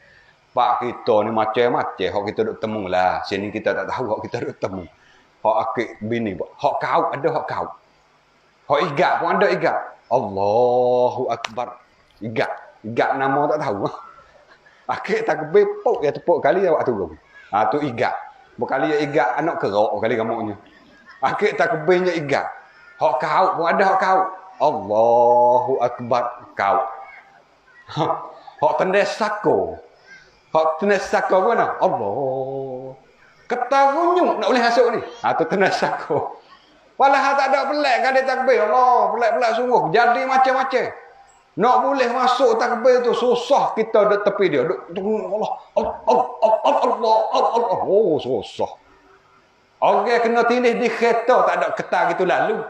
Pak kita ni macam-macam. Hak kita duk temu lah. Sini kita tak tahu hak kita duk temu. Hak akid bini. Hak kau ada hak kau. Hak igak pun ada igak. Allahu Akbar. Igak nama tak tahu. Akid takbir pok ya tepuk kali awak turun. Ha tu igak. Berkali ya igak anak kerok kali gamuknya. Akid takbirnya igak. Hak kau pun ada hak kau. Allahu Akbar kau. Hak tendes sako. Hak tendes sako mana? Allah. Ketarunyuk nak boleh masuk ni. Ha tu tendes sako. Walah tak ada pelik kan dia takbir. Allah, pelik-pelik sungguh. Jadi macam-macam. Nak boleh masuk takbir tu susah kita duduk tepi dia. Allah. Oh, susah. Orang kena tindih di kereta tak ada ketar gitu lalu.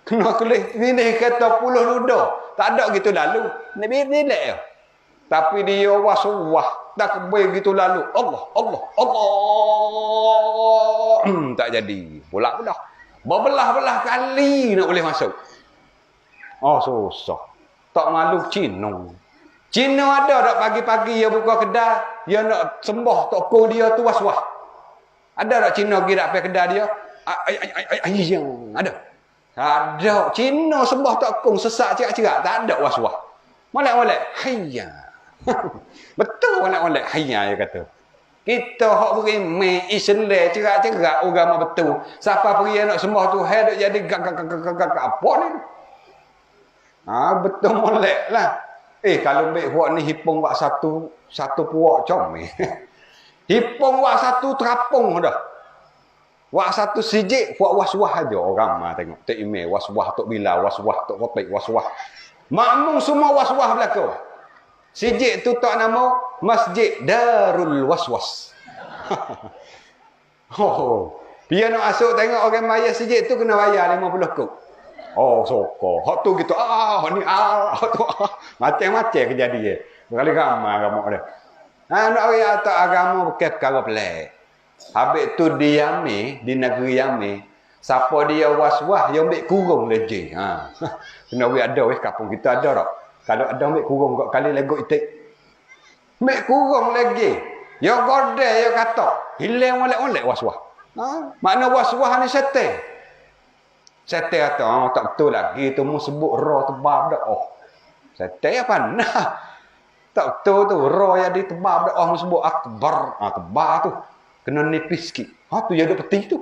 Kena tindih kereta puluh ludah. Tak ada gitu lalu. Nabi dilek ya. Tapi dia was-was takbir gitu lalu. Allah. Tak jadi. Pula. Berbelah-belah kali nak boleh masuk. Oh, susah. Tak malu Cina ada tak pagi-pagi dia buka kedai, dia nak sembah toko dia tu was-was. Ada tak Cina pergi tak pergi kedai dia? Ada. Ada. Cina sembah toko sesak cerak-cerak, tak ada was-was. Molek-molek. Hayya. Betul molek-molek. Hayya dia kata. Kita hak berimeh Islam cerak-cerak agama betul. Siapa pergi nak sembah tu hai duk jadi gak apa ni? Betul molek lah. Kalau ambil buat ni hipung buat satu puak comel. Hipung buat satu terapung dah. Buat satu sijik buat was-was aja orang mah tengok. Tak email was-was tok bila, was-was tok kotek, was-was. Makmum semua was-was belaka. Sijik tu tak nama Masjid Darul Was-Was. Dia nak masuk tengok orang bayar sijik tu kena bayar 50 kub. Oh, sokor. Hak tu gitu. Ni tu. Macam-macam kejadian. Berkali ramai agama dia. Nak ayat tak agama bukan perkara pelik. Habis tu di Yamin, di negeri Yamin, siapa dia was-was, dia ambil kurung lejeng. Kena ada kampung kita ada tak? Kalau ada ambil kurung kok kali lego itik. Ambil kurung lagi. Ya godel ya kata. Hilang molek-molek was-was. Makna was-was ni setan. Setan kata, tak betul lagi tu mu sebut roh tebab dak. Setan apa nah. Tak betul tu roh yang ditebab dak mu sebut akbar. Tebar tu. Kena nipis sikit. Tu ya duk peti tu.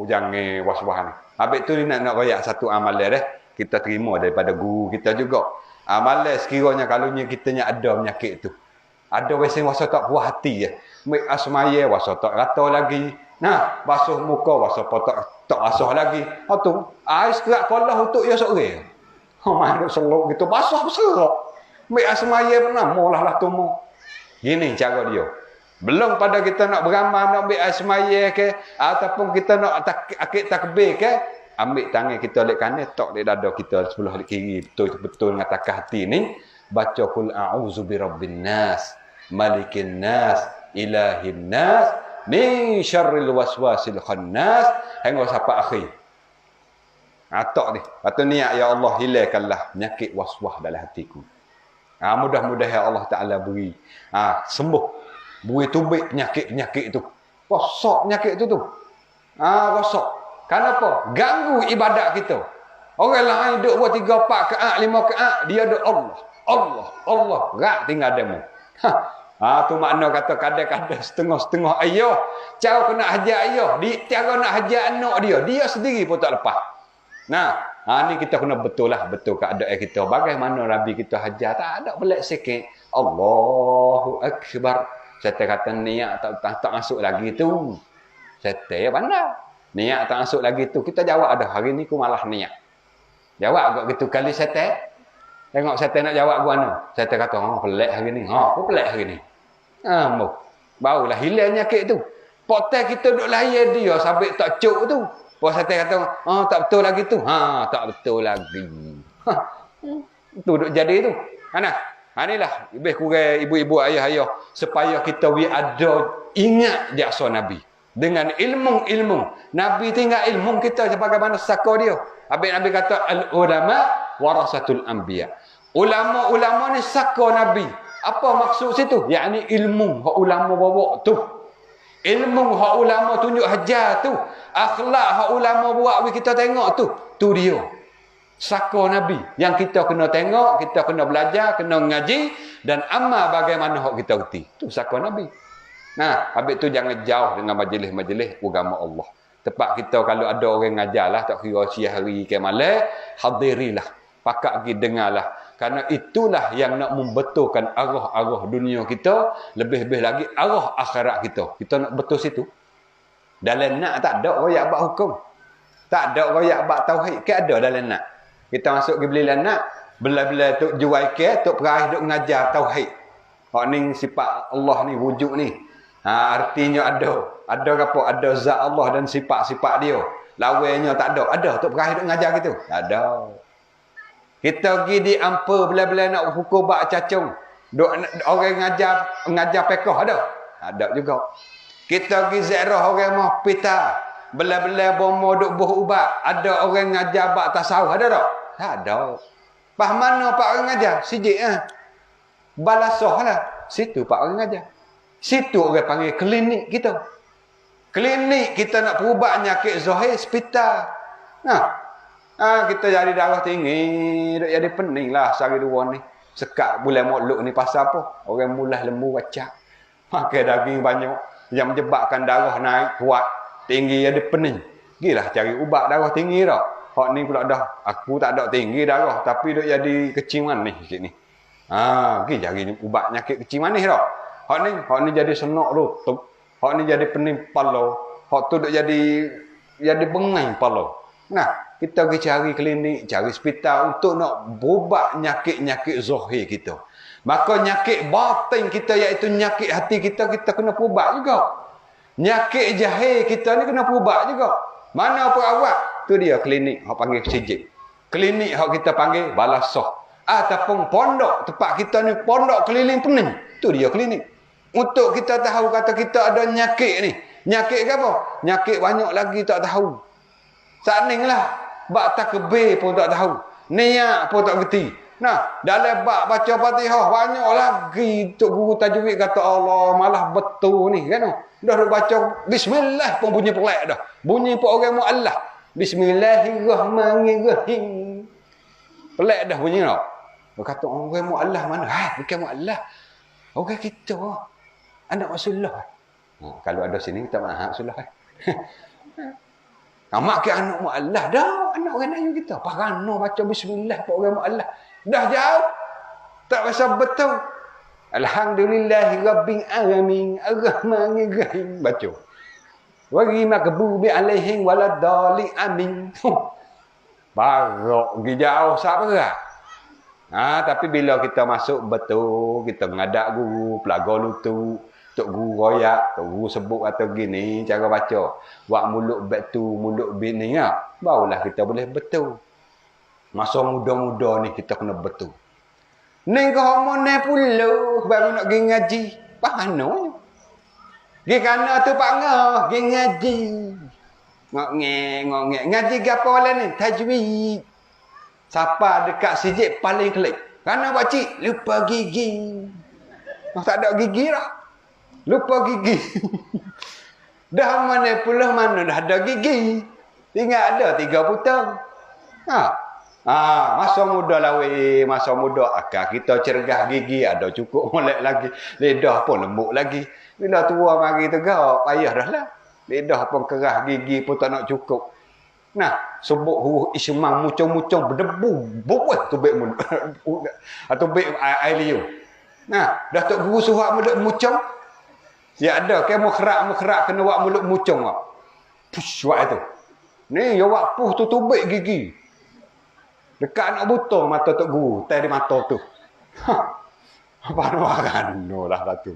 Jangan was-was ni. Habis tu ni nak royak satu amalan dah. Kita terima daripada guru kita juga. Amalan sekiranya kalau kita ada penyakit tu. Ada wesen wasa tak puas hati je. Mik asmaya wasa tak rata lagi. Nah, basuh muka wasa tak basuh lagi. Tu ais kerak kepala untuk ya sore. Mai selok gitu basuh berserak. Mik asmaya pernah molah tu mo. Gini cara dia. Belum pada kita nak beramal nak ambil asmaya ke ataupun kita nak akid takbir ke, ambil tangan kita lek kanan tok di dada kita sebelah lek kiri betul ngatakah hati ni baca qul a'udzu birabbin nas malikin nas ilahin nas min syarril waswasil khannas hingga sampai akhir. Tok ni patut niat ya Allah hilangkanlah penyakit waswas dalam hatiku. Mudah-mudahan Allah Taala beri sembuh beri tubik penyakit-penyakit tu. Rosak penyakit tu. Rosak. Kenapa? Ganggu ibadat kita. Orang lain duduk buat 3, 4 kaat, 5 kaat, dia duduk Allah. Rak tinggal demo. Tu makna kata kadang-kadang setengah-setengah ayah. Cara nak hajar ayah, cara nak hajar anak dia sendiri pun tak lepas. Nah, Ni kita kena betul lah, betul keadaan kita. Bagaimana Nabi kita hajar, tak ada pelik sikit. Allahu Akbar. Saya kata niat tak masuk lagi tu. Saya pandai. Niat tak masuk lagi tu. Kita jawab ada, hari ni aku malah niat. Jawab agak gitu kali saya. Tengok saya nak jawab gua mana. Saya kata, pelik hari ni. Aku pelik hari ni. Barulah hilang nyakit tu. Potel kita duduk layar dia sampai tak cuk tu. Puas saya kata, tak betul lagi tu. Tak betul lagi. Tu duduk jadi tu. Inilah lebih kurang ibu-ibu ayah-ayah supaya kita ada ingat jaksa Nabi. Dengan ilmu-ilmu. Nabi tinggal ilmu kita sebagaimana saka dia. Habis Nabi kata al-ulama warasatul anbiya. Ulama-ulama ni saka Nabi. Apa maksud situ? Yakni ilmu hak ulama bawa tu. Ilmu hak ulama tunjuk hajar tu. Akhlak hak ulama buat kita tengok tu. Tu dia. Saka Nabi. Yang kita kena tengok, kita kena belajar, kena ngaji. Dan amal bagaimana hak kita reti. Tu saka Nabi. Habis tu jangan jauh dengan majlis-majlis agama Allah. Tempat kita kalau ada orang ngajarlah, tak kira siang hari ke malam, hadirilah. Pakak pergi dengarlah. Kerana itulah yang nak membetulkan arah-arah dunia kita. Lebih-lebih lagi arah akhirat kita. Kita nak betul situ. Dalam nak tak ada royak bab hukum. Tak ada royak bab tauhid. Ke ada dalam nak. Kita masuk ke beli nak. Bila-bila tu jual ke, tu peraih duk mengajar tauhid. Hak ni sifat Allah ni, wujud ni. Artinya ada. Ada apa? Ada zat Allah dan sifat-sifat dia. Lawainya tak ada. Ada. Tu peraih duk mengajar gitu. Tak ada. Kita pergi di ampa bila-bila nak hukum bak cacung. Orang ngajar pekoh ada? Ada juga. Kita pergi ziarah orang mah pita. Bila-bila bomo duk buh ubat. Ada orang ngajar bak tasawuf ada tak? Tak ada. Pas mana pak orang ngajar? Sijik Balasah lah. Situ pak orang ngajar. Situ orang panggil klinik kita. Klinik kita nak perubat penyakit zahir hospital. Kita jadi darah tinggi, duk jadi pening lah sehari dua ni. Sekat bulan makluk ni pasal apa? Orang mulai lembu wacak. Makan daging banyak. Yang menyebabkan darah naik kuat. Tinggi jadi pening. Gilah cari ubat darah tinggi tak? Hak ni pula dah. Aku tak ada tinggi darah. Tapi duk jadi kecil manis sikit ni. Pergi cari ubat penyakit kecil manis tak? Hak ni jadi senak lutut. Hak ni jadi pening kepala. Hak tu duk jadi bengai kepala. Kita pergi cari klinik, cari hospital untuk nak berubat nyakit-nyakit zahir kita. Maka nyakit batin kita iaitu nyakit hati kita, kita kena berubat juga. Nyakit jahil kita ni kena berubat juga. Mana perawat? Tu dia klinik, hak panggil sijik. Klinik hak kita panggil balasah. Ataupun pondok, tempat kita ni pondok keliling pening. Tu dia klinik. Untuk kita tahu kata kita ada nyakit ni. Nyakit ke apa? Nyakit banyak lagi tak tahu. Saning lah. Bak takbir pun tak tahu. Niat pun tak kerti. Dalam bak baca Fatihah banyak lagi tok guru tajwid kata Allah malah betul ni kan. Dah baca bismillah pun bunyi pelik dah. Bunyi pun orang muallah. Bismillahirrahmanirrahim. Pelik dah bunyi tau. Dia kata orang muallah mana? Bukan muallah. Orang kita. Anak Rasulullah. Kalau ada sini kita anak Rasulullah. Mak ke anak mu'allah dah. Anak orang Melayu kita. Parana baca bismillah pak orang mu'allah. Dah jauh. Tak rasa betul. Alhamdulillahi rabbil alamin. Ar-Rahmanir-Rahim. Baca. Wa ghimaqbubi alaihim waladdallin amin. Barak pergi jauh siapa berat. Tapi bila kita masuk betul, kita mengadap guru, pelaga lutut. Tok guru royak, tok guru sebut atau gini cara baca. Buat mulut bet tu, mulut bit ni barulah kita boleh betul. Masa muda-muda ni kita kena betul. Ni ke hormone puluh baru nak pergi ngaji. Pahannya. Pergi kana tu pak ngah, pergi ngaji. Ngok-ngek. Ngaji gapo lah ni? Tajwid. Siapa dekat sijik paling kelik? Kana pakcik lupa gigi. Tak ada gigi dah. Lupa gigi. Dah mana pula mana dah ada gigi. Tinggal ada 3 putang. Masa muda lah weh. Masa muda akal kita cergah gigi. Ada cukup molek lagi. Lidah pun lembut lagi. Bila tua mari tegak, payah dah lah. Lidah pun kerah gigi pun tak nak cukup. Nah, sebut huruf ismang mucung-mucung berdebu, buat tubik mulut. Atau tubik air liur. Nah, dah tok guru suruh mulut mucung. Ya ada ke mukrak kena buat mulut mucung ah. Push buat itu. Ni ya buat puh tu tubik gigi. Dekat anak buta mata tok guru, tai di mata tu. Apa nak no lah tu.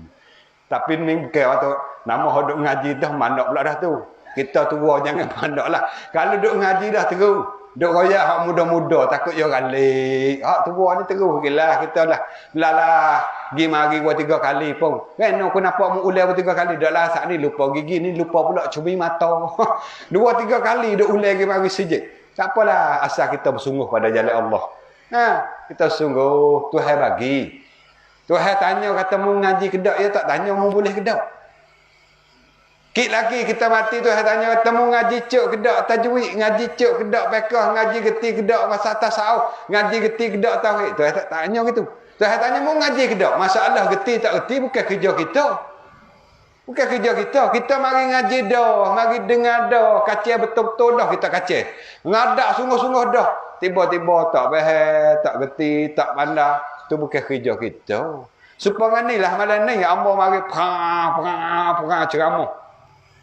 Tapi ni bukan waktu nama hodok ngaji dah mandok pula dah tu. Kita tua jangan mandok lah. Kalau duk ngaji dah terus. Duk royak hak muda-muda takut dia galik. Hak tua ni terus gila kita lah. Lalah gi mari 2-3 kali pun. Kan aku nampak mu ulai 2-3 kali dak lah sat ni lupa gigi ni lupa pula cumi mata. 2-3 kali duk ulai gi mari sejid. Tak apalah asal kita bersungguh pada jalan Allah. Ha, kita sungguh Tuhan bagi. Tuhan tanya kata mu ngaji kedak ya tak tanya mu boleh kedak. Kit lagi kita mati tu tanya temu ngaji cuk kedak tajwid, ngaji cuk kedak fiqh, ngaji geti kedak masa tasawuf, ngaji geti kedak tauhid. Tu tak tanya gitu. Tu tanya mu ngaji kedak, masalah geti tak geti bukan kerja kita. Bukan kerja kita. Kita mari ngaji dah, mari dengar dah, kacau betul-betul dah kita kacau. Ngadak sungguh-sungguh dah. Tiba-tiba tak faham, tak geti, tak pandai. Tu bukan kerja kita. Supaya ni lah malam ni ambo mari perang ceramah.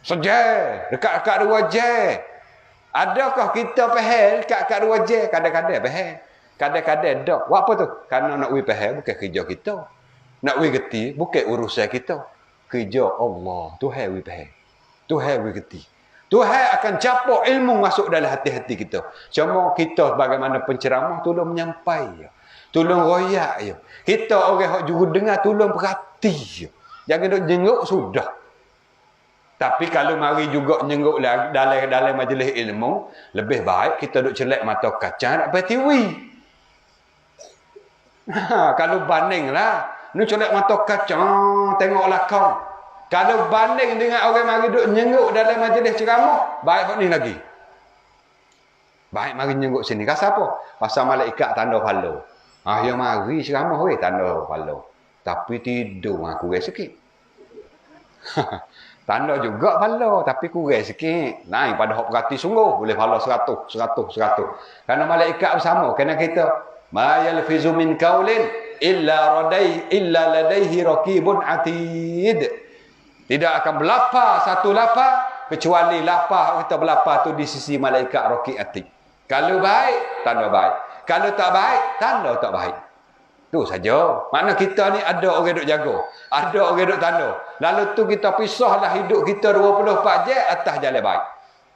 Sejak dekat-dekat 2 jam. Adakah kita faham dekat-dekat 2 jam? Kadang-kadang faham. Kadang-kadang tak. Buat apa tu? Karena nak we faham bukan kerja kita. Nak we geti bukan urusan kita. Kerja Allah. Tuhan we faham. Tuhan we geti. Tuhan akan capuk ilmu masuk dalam hati-hati kita. Cuma kita bagaimana penceramah tolong menyampai. Tolong royak ya. Kita orang hak juru dengar tolong perhati. Jangan duk jenguk sudah. Tapi kalau mari juga nyenguk dalam majlis ilmu, lebih baik kita duk celak mata kaca nak pergi TV. Kalau banding lah, ni celak mata kaca, tengok lakon. Kalau banding dengan orang mari duk nyenguk dalam majlis ceramah, baik ni lagi. Baik mari nyenguk sini. Pasal apa? Pasal malaikat tanda pahala. Yang mari ceramah weh tanda pahala. Tapi tidur aku sikit. Tanda juga pahala tapi kurang sikit. Naik pada hak perhati sungguh boleh pahala 100. Karena malaikat bersama kena kita ma yalfizu min qaulin illa ladaihi raqibun atid. Tidak akan berlafaz satu lafaz kecuali lafaz kita berlafaz tu di sisi malaikat raqib atid. Kalau baik tanda baik. Kalau tak baik tanda tak baik. Tu saja. Makna kita ni ada orang duk jaga. Ada orang duk tanda. Lalu tu kita pisahlah hidup kita 24 jam atas jalan baik.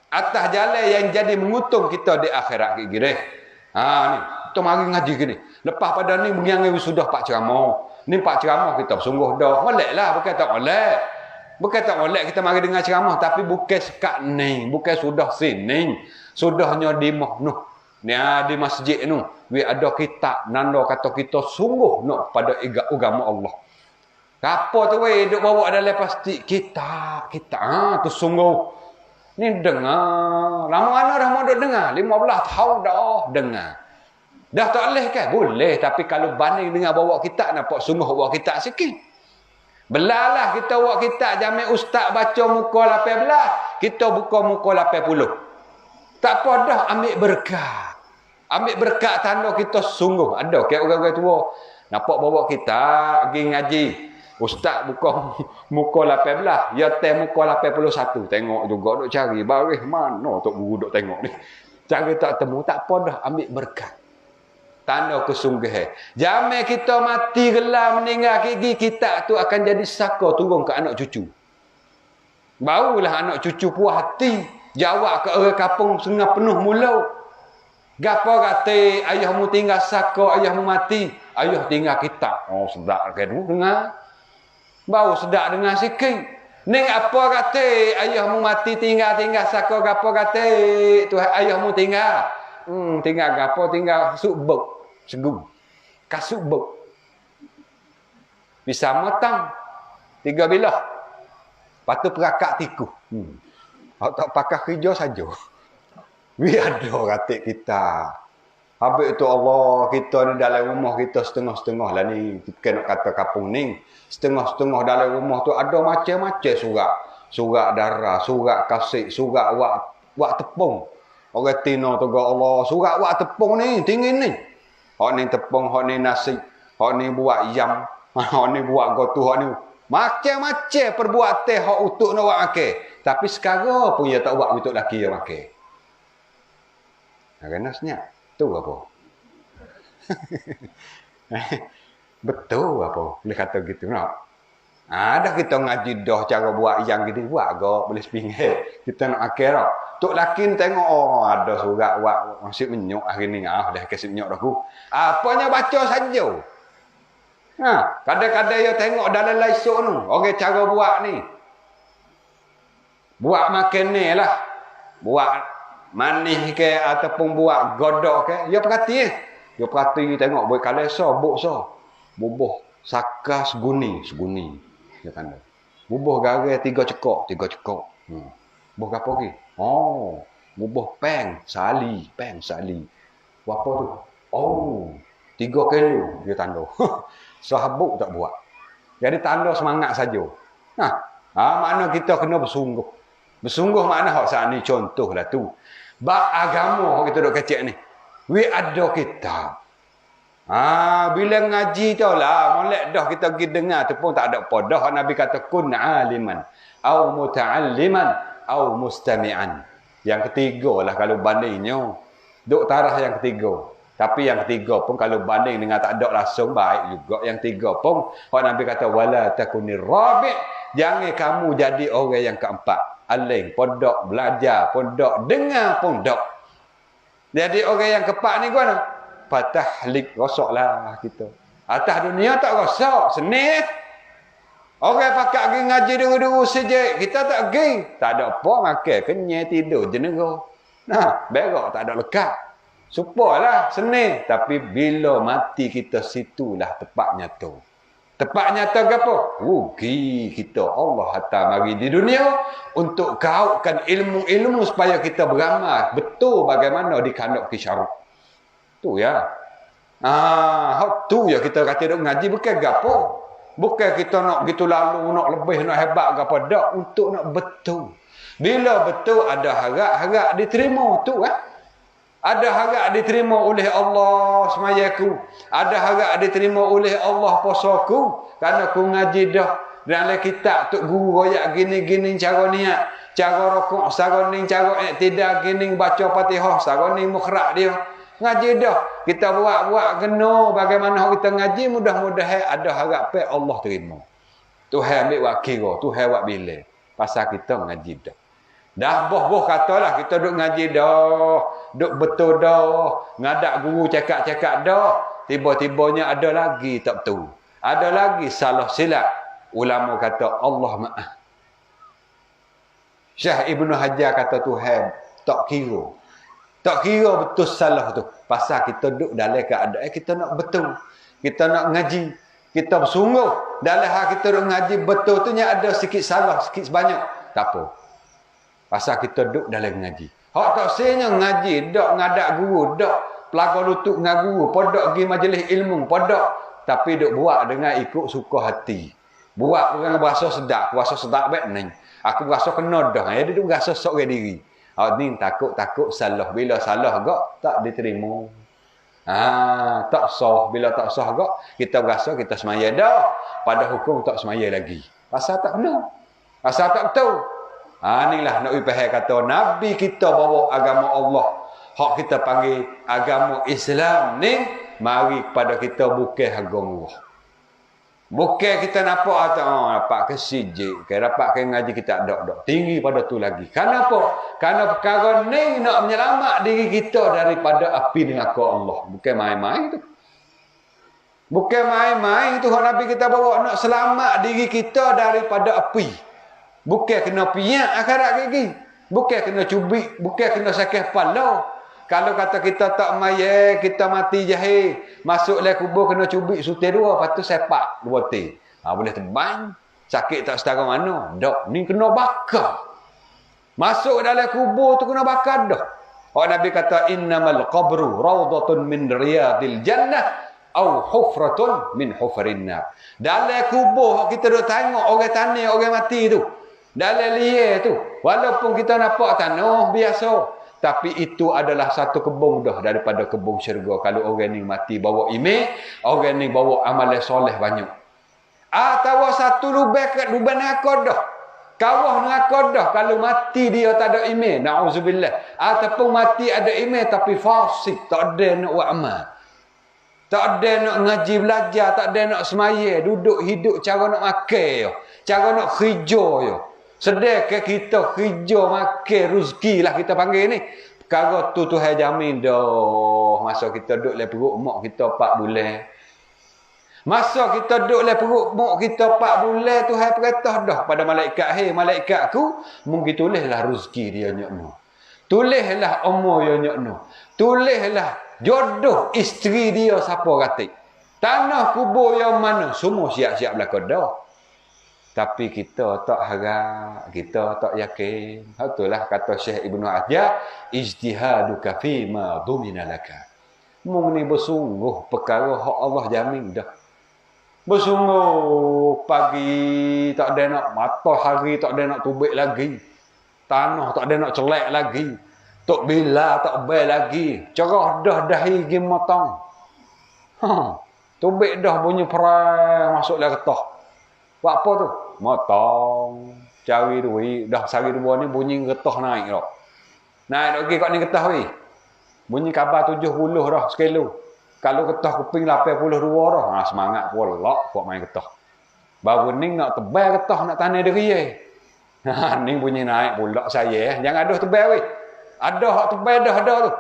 Atas jalan yang jadi mengutung kita di akhirat gini. Ni. Kita mari ngaji gini. Lepas pada ni mengiangi sudah pak ceramah. Ni pak ceramah kita sungguh dah. Moleklah bukan tak molek. Bukan tak molek kita mari dengar ceramah tapi bukan sekat ni, bukan sudah sini. Sudahnya di mahnuh. Ni di masjid tu, we ada kitab nanda kata kita sungguh nak pada agama Allah. Apa tu we duk bawa dalam plastik kitab. Tu sungguh. Ni dengar. Lama mana dah mau duk dengar? 15 tahun dah dengar. Dah tak boleh kan? Boleh, tapi kalau banding dengan bawa kitab nampak sungguh bawa kitab sikit. Belalah kita bawa kitab jamak ustaz baca muka 18, kita buka muka 80. Tak apa dah ambil berkat. Ambil berkat tanda kita sungguh. Ada kayak orang-orang tua. Nampak bawa kita pergi ngaji. Ustaz buka muka 18. Ya tem muka 81. Tengok juga duk cari. Baris mana tok guru duk tengok ni. Cari tak temu. Tak apa dah ambil berkat. Tanda kesungguhan. Jamai kita mati gelar meninggal gigi kita tu akan jadi saka turun ke anak cucu. Barulah anak cucu puas hati. Jawab ke orang kampung setengah penuh mulut. Gapo kata ayahmu tinggal saka, ayahmu mati, ayah tinggal kita. Oh sedap kan dengar. Bau sedap dengar sikit. Ning apa kata ayahmu mati tinggal saka gapo kata tu ayahmu tinggal. Tinggal gapo tinggal subuk segu. Kasubuk. Bisa matang 3 bilah. Patu perakak tiku. Tak pakai kerja saja. We ada ratik kita. Habis itu Allah kita ni dalam rumah kita setengah-setengah lah ni. Kita nak kata kampung ni. Setengah-setengah dalam rumah tu ada macam-macam surat. Surat darah, surat kasih, surat wak tepung. Orang tino tu Allah, surat buat tepung ni, tinggi ni. Hak ni tepung, hak ni nasi, hak ni buat yam, hak ni buat gotu, hak ni macam-macam perbuatan hak untuk nak buat makan. Tapi sekarang pun dia tak buat untuk lelaki yang makan. Kena senyap. Tu apa? Betul apa? Boleh kata gitu nak. Ada kita ngaji dah cara buat yang gini buat agak boleh sepinggir. Kita nak akhir dah. Tok laki ni tengok ada surat buat masih menyok hari ni dah kasih menyok dah aku. Apanya baca saja. Kadang-kadang dia tengok dalam laisuk tu. Orang cara buat ni. Buat makan ni lah. Buat manis ke ataupun buat godok ke. Dia perhati Dia perhati tengok buat kalesa, buk so. Bubuh sakas seguni. Dia tanda. Bubuh garai 3 cekok. Bubuh apa lagi? Bubuh peng sali. Berapa tu? 3 kilo dia tanda. Sahabuk tak buat. Jadi tanda semangat saja. Makna kita kena bersungguh. Bersungguh makna hak saat ni contohlah tu. Bab agama hak kita duk kecek ni. Ada kitab. Bila ngaji tau lah, molek dah kita pergi dengar tu pun tak ada apa dah. Nabi kata kun aliman au muta'alliman au mustami'an. Yang ketiga lah kalau bandingnya. Duk tarah yang ketiga. Tapi yang ketiga pun kalau banding dengan tak ada langsung baik juga. Yang tiga pun Nabi kata wala takunir rabi'. Jangan kamu jadi orang yang keempat. Aling pondok belajar, pondok dengar pondok. Jadi orang yang keempat ni gimana? Patahlik rosaklah kita. Atas dunia tak rosak, senih. Orang pakat pergi ngaji dulu-dulu saja. Kita tak pergi. Tak ada apa makan, kenyai tidur jenera. Berak tak ada lekat. Supalah senih. Tapi bila mati kita situlah tepatnya tu. Tepatnya tu apa? Rugi kita. Allah hantar mari di dunia untuk kautkan ilmu-ilmu supaya kita beramal betul bagaimana dikandung kisyarat. Tu ya. Tu ya kita kata duk ngaji bukan gapo. Bukan kita nak gitu lalu nak lebih nak hebat gapo dak untuk nak betul. Bila betul ada harap diterima tu Ada harap diterima oleh Allah semayaku. Ada harap diterima oleh Allah puasaku. Kerana aku ngaji dah dalam kitab tok guru royak gini-gini cara niat, cara rukuk, cara ni cara tidak gini baca Fatihah, cara ni mukhraj dia. Ngaji dah. Kita buat kena bagaimana kita ngaji mudah-mudahan ada harapan Allah terima. Tuhan ambil buat kira, Tuhan buat bila. Pasal kita ngaji dah. Dah boh katalah kita duk ngaji dah, duk betul dah, ngadak guru cakap-cakap dah, tiba-tibanya ada lagi tak betul. Ada lagi salah silap. Ulama kata Allah maaf. Syekh Ibnu Hajar kata Tuhan tak kira. Tak kira betul salah tu. Pasal kita duduk dalam keadaan kita nak betul. Kita nak ngaji. Kita bersungguh. Dalam hal kita duduk ngaji betul tu ada sikit salah, sikit sebanyak. Tak apa. Pasal kita duduk dalam ngaji. Hak tak sebenarnya ngaji. Dok ngadak guru. Dok pelakon lutut dengan guru. Podok pergi majlis ilmu. Podok. Tapi duk buat dengan ikut suka hati. Buat dengan berasa sedap. Berasa sedap baik ni. Aku berasa kena dah. Dia duk berasa seorang diri. Ni takut-takut salah. Bila salah agak, tak diterima. Tak sah. Bila tak sah agak, kita berasa kita semaya dah. Pada hukum tak semaya lagi. Pasal tak kena. Pasal tak betul. Inilah nak faham kata Nabi kita bawa agama Allah. Hak kita panggil agama Islam ni, mari kepada kita bukan harga murah. Bukan kita nampak dapat ke sijik, dapat ke ngaji kita ada. Tinggi pada tu lagi. Kenapa? Karena perkara ni nak menyelamat diri kita daripada api neraka Allah. Bukan main-main tu. Bukan main-main tu Nabi kita bawa nak selamat diri kita daripada api. Bukan kena piak akhirat gigi. Bukan kena cubik, bukan kena sakit kepala. Kalau kata kita tak mayat, kita mati jahil, masuk dalam kubur kena cubik sutir 2, lepas tu sepak 2 ti. Boleh terbang. Sakit tak setara mana? Dok, ni kena bakar. Masuk dalam kubur tu kena bakar dah. Nabi kata innamal qabru rawdatun min riyadil jannah au hufratun min hufarin nar. Dalam kubur kita duk tengok orang tanah orang mati tu. Dalam liar tu, walaupun kita nampak tanah biasa, Tapi itu adalah satu kebun dah daripada kebun syurga. Kalau orang ni mati bawa iman, orang ni bawa amalan soleh banyak. Atau satu lubang neraka dah. Kawah neraka dah kalau mati dia tak ada iman. Na'udzubillah. Ataupun mati ada iman tapi fasik, tak ada nak buat amal. Tak ada nak ngaji belajar, tak ada nak semaya, duduk hidup cara nak makan, cara nak kerja yo. Sedekah kita kerja makan rezeki lah kita panggil ni. Perkara tu Tuhan jamin dah. Masa kita duduk dalam perut mak kita 4 bulan. Masa kita duduk dalam perut mak kita 4 bulan, Tuhan perintah dah pada malaikat, "Hei malaikatku, mungkin tulislah rezeki dia nyokno. Tulislah umur dia nyokno. Tulislah jodoh isteri dia siapa katik. Tanah kubur yang mana, semua siap-siap belaka dah." Tapi kita tak harap, kita tak yakin. Itulah kata Syekh Ibnu Hajar, ijtihaduka fima dumina laka. Mung ni bersungguh perkara hak Allah jamin dah. Bersungguh pagi tak ada nak matahari, tak ada nak tubik lagi. Tanah tak ada nak celak lagi. Tok bila tak bay lagi. Cerah dah dahi gi motong. Tubik dah bunyi perang masuk dalam getah. Buat apa tu? Motong, cari duit. Dah sehari 2 ni bunyi getah naik dah. Naik dah pergi kat ni getah weh. Bunyi khabar 70 dah sekilo. Kalau getah kuping 82 dah. Semangat pula buat main getah. Baru ni nak tebal getah nak tanah diri. Ni bunyi naik pula saya. Jangan ada tebal weh. Ada hak tebal dah ada tu.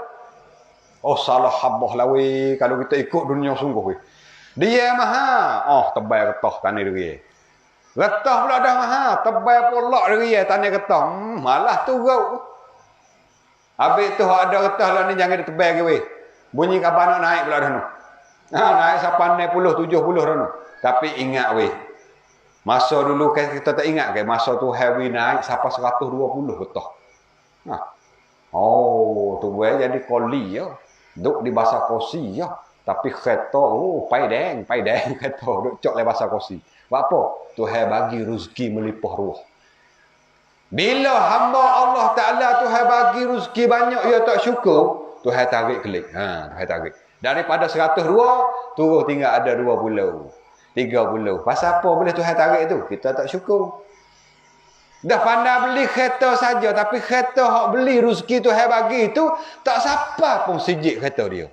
Oh salah habah lah weh. Kalau kita ikut dunia sungguh weh. Dia maha. Tebal getah tanah diri. Getah pula dah maha, tebal pula diri tanah getah. Malah turut. Habis tu ada getah lah ni jangan ditebal ke weh. Bunyi kabar nak naik pula dah tu. Naik sampai 60, 70 dah tu. Tapi ingat weh. Masa dulu kan kita tak ingat ke masa tu heavy naik sampai 120 getah. Tu weh jadi koli ya. Duk di bahasa kosi ya. Tapi kereta paideng kereta duk cok le bahasa kosi. Buat apa? Tuhan bagi rezeki melimpah ruah. Bila hamba Allah Ta'ala Tuhan bagi rezeki banyak, ia tak syukur, Tuhan tarik kelik. Tuhan tarik. Daripada 102, turun tinggal ada 2 pulau. 3 pulau. Pasal apa boleh Tuhan tarik tu? Kita tak syukur. Dah pandai beli kereta saja, tapi kereta hak beli rezeki Tuhan bagi tu, tak siapa pun sijik kereta dia.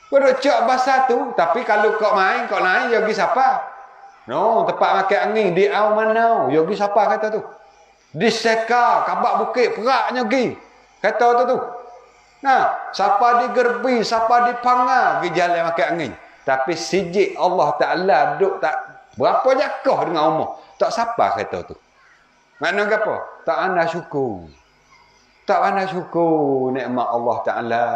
Kau duk cak bahasa tu, tapi kalau kau main, kau naik, yogi siapa? No, tempat makan angin di Au Manau. Yogi siapa kata tu? Di Seka, Kabak Bukit, peraknya pergi. Kata tu. Siapa di Gerbi, siapa di Panga, pergi jalan makan angin. Tapi sijik Allah Ta'ala duk tak berapa jakah dengan umur. Tak siapa kata tu. Makna apa? Tak anda syukur. Tak anda syukur nikmat Allah Ta'ala.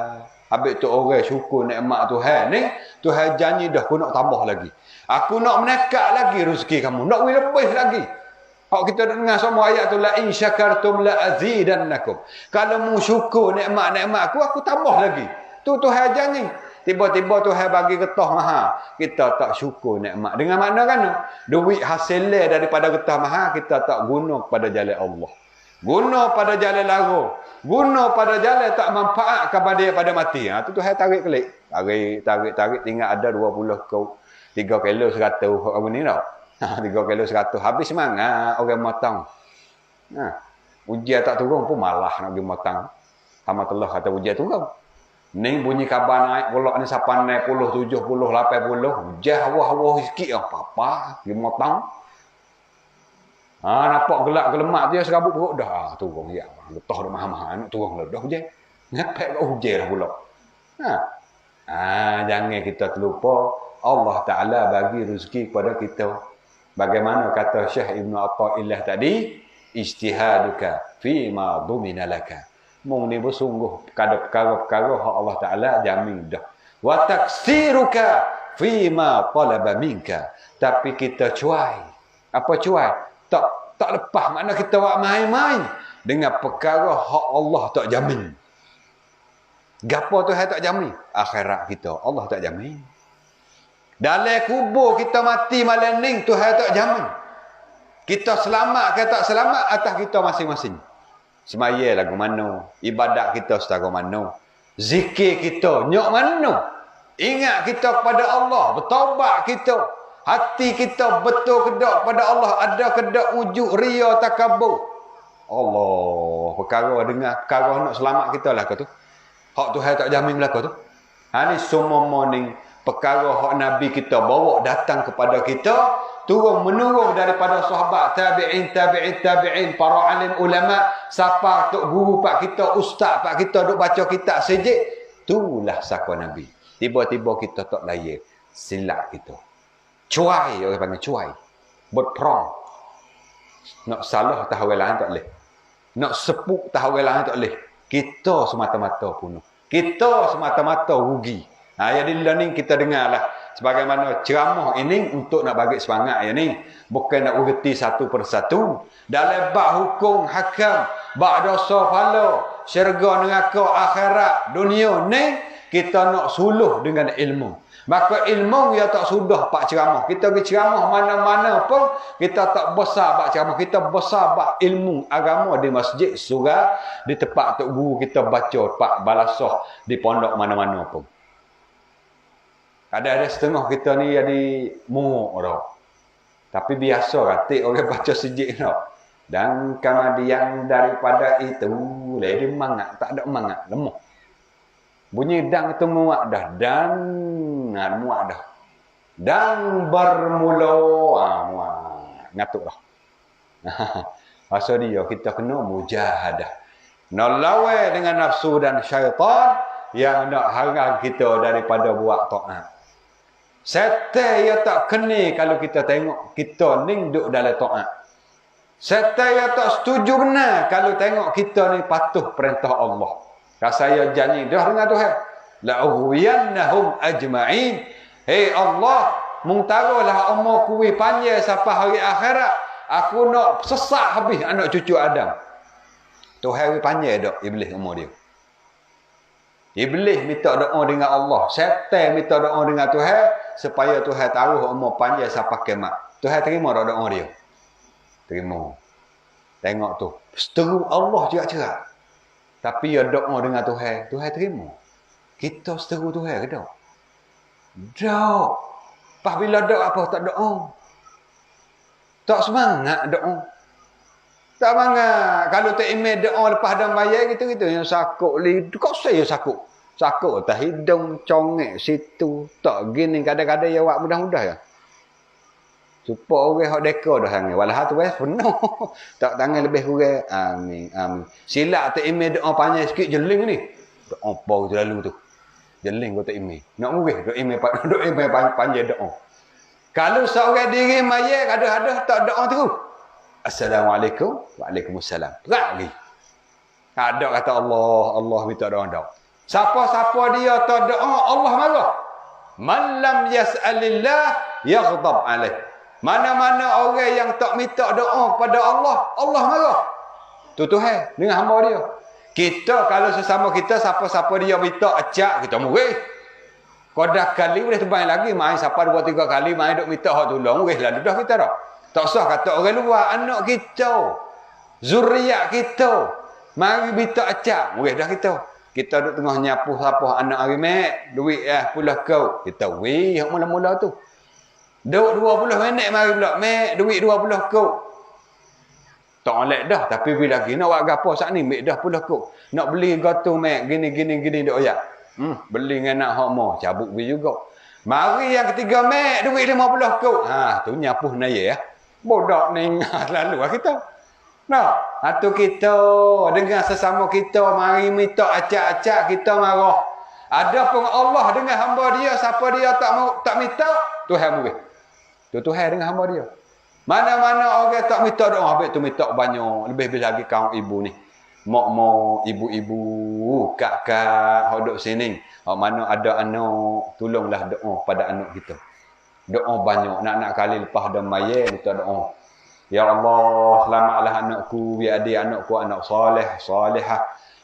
Habis tu orang syukur nikmat Tuhan ni, Tuhan janji dah aku nak tambah lagi. Aku nak menekat lagi rezeki kamu. Nak lebih lagi. Kalau kita dengar semua ayat tu, la in syakartum la azidannakum. Kalau mu syukur nikmat-nikmat aku tambah lagi. Tu Tuhan janji. Tiba-tiba Tuhan bagi getah mahal. Kita tak syukur nikmat. Dengan makna kan? Duit hasilnya daripada getah mahal, kita tak guna pada jalan Allah. Guna pada jalan lagu. Guna pada jalan tak manfaat kepada pada mati. Tu Tuhan tarik kelik. Tarik. Tinggal ada 20 kau. 3 kilo 100 orang ni tau. 3 kilo 100. Habis semangat orang motong. Ujian tak turun pun malah nak pergi motong. Sama telah kata ujian turun. Ni bunyi kabar naik pula ni sampai 60, 70, 80. Ujian hawa-hawa sikit apa-apa. Pergi motong. Nampak gelak gelemak dia serabut perut dah. Turun ya. Getah dah mahal-mahal nak turun dah hujan. Ngepek kat hujan dah pula. Jangan kita terlupa Allah Ta'ala bagi rezeki kepada kita. Bagaimana kata Syekh Ibnu Athaillah tadi, ijtihaduka fima dumina laka. Mung ni bersungguh perkara-perkara hak Allah Ta'ala jamin dah. Wa taksiruka fima talaba minka. Tapi kita cuai. Apa cuai? Tak lepas. Makna kita buat main-main dengan perkara hak Allah tak jamin. Gapo Tuhan tak jamin? Akhirat kita Allah tak jamin. Dalam kubur kita mati malam ni Tuhan tak jamin. Kita selamat ke tak selamat atas kita masing-masing. Semaya lagu mana? Ibadat kita setara mana? Zikir kita nyok mana? Ingat kita kepada Allah, bertaubat kita. Hati kita betul kedak kepada Allah, ada kedak wujud ria takabur. Allah, perkara dengar perkara nak selamat kita lah kau tu. Hak Tuhan tak jamin belaka tu. Ha ni semua morning perkara hak Nabi kita bawa datang kepada kita, turun menurun daripada sahabat, tabi'in, para alim ulama, siapa tok guru pak kita, ustaz pak kita duk baca kitab sejik, itulah saka Nabi. Tiba-tiba kita tak layak, silap kita. Cuai, orang panggil cuai. Berperang. Nak salah tahu orang lain tak boleh. Nak sepuk tahu orang lain tak boleh. Kita semata-mata punuh. Kita semata-mata rugi. Jadi ni kita dengarlah. Sebagaimana ceramah ini untuk nak bagi semangat ya ni. Bukan nak ureti satu persatu. Dalam bab hukum hakam, bab dosa pahala, syurga neraka akhirat dunia ni, kita nak suluh dengan ilmu. Maka ilmu ya tak sudah pak ceramah. Kita pergi ceramah mana-mana pun kita tak besar pak ceramah. Kita besar pak ilmu agama di masjid, surah, di tempat tok guru kita baca pak balasah di pondok mana-mana pun. Ada setengah kita ni jadi muruk dah. Tapi biasa ratik orang baca sejik dah. Dan kemudian daripada itu lagi mangat, tak ada mangat, lemah. Bunyi dang itu muak dah. Dan muak dah. Dan bermula muak. Ngatuk dah. Pasal dia kita kena mujahadah. Nak lawan dengan nafsu dan syaitan yang nak halang kita daripada buat taat. Setan ia tak kena kalau kita tengok kita ni duduk dalam taat. Setan ia tak setuju benar kalau tengok kita ni patuh perintah Allah. Saya janji dah dengan Tuhan. La'uhwiyannahum ajma'in. Hei Allah, mungtarulah umur kuwi panjang sampai hari akhirat. Aku nak sesak habis anak cucu Adam. Tuhan panjang dak iblis umur dia. Iblis minta doa dengan Allah. Setan minta doa dengan Tuhan supaya Tuhan taruh umur panjang sampai kiamat. Tuhan terima doa dia. Terima. Tengok tu. Seteru Allah cerak-cerak. Tapi ya doa dengan Tuhan, Tuhan terima. Kita seteru Tuhan ke tak? Tak. Pas bila doa apa tak doa. Tak semangat doa. Tak semangat. Kalau tak imej doa lepas dah bayar gitu-gitu yang sakuk li. Kok saya sakuk? Sakuk atas hidung, congek situ. Tak gini kadang-kadang ya awak mudah-mudah ya. Supaya orang hak deka dah sangat. Walah tu penuh. Tak tangan lebih kurang. Amin. Amin. Silap tak imej doa panjang sikit jeling ni. Doa apa terlalu tu. Jeling kau tak imej. Nak murih doa imej panjang doa. Kalau seorang diri mayat ada tak doa terus. Assalamualaikum. Waalaikumsalam. Terak lagi. Ada kata Allah minta doa dak. Siapa-siapa dia tak doa Allah marah. Man lam yas'alillah yaghdab alaih. Mana-mana orang yang tak minta doa pada Allah, Allah marah. Tu Tuhan dengan hamba dia. Kita kalau sesama kita siapa-siapa dia minta acak, kita murih. Kodak kali boleh terbang lagi, main siapa 2-3 kali main duk minta hak tolong, murihlah dah kita dah. Tak usah kata orang luar, anak kita, zuriat kita, mari minta acak, murih dah kita. Kita duk tengah nyapuh-sapuh anak hari mek, duit pula kau. Kita weh hak mula-mula tu. Duk 20 minit mari pula mek, duit 20 kau. Tak oleh dah, tapi bila lagi nak buat gapo sat ni mek dah pula kau. Nak beli gato mek gini duk ayak. Beli dengan nak hak mau, cabut we juga. Mari yang ketiga mek, duit 50 kau. Ha, tu nyapuh naya ya. Bodak ni lalu kita. Nah, atau kita dengan sesama kita mari minta acak-acak kita marah. Ada pun Allah dengan hamba dia, siapa dia tak minta, Tuhan murid. Tu Tuhan dengan hamba dia. Mana-mana orang tak minta doa, habis tu minta banyak, lebih-lebih lagi kaum ibu ni. Mak-mak, ibu-ibu, kak-kak, hok duk sini. Hok mana ada anak, tolonglah doa pada anak kita. Doa banyak, nak kali lepas dah mayat minta doa. Ya Allah, selamatlah anakku, biar adik anakku anak soleh, solehah.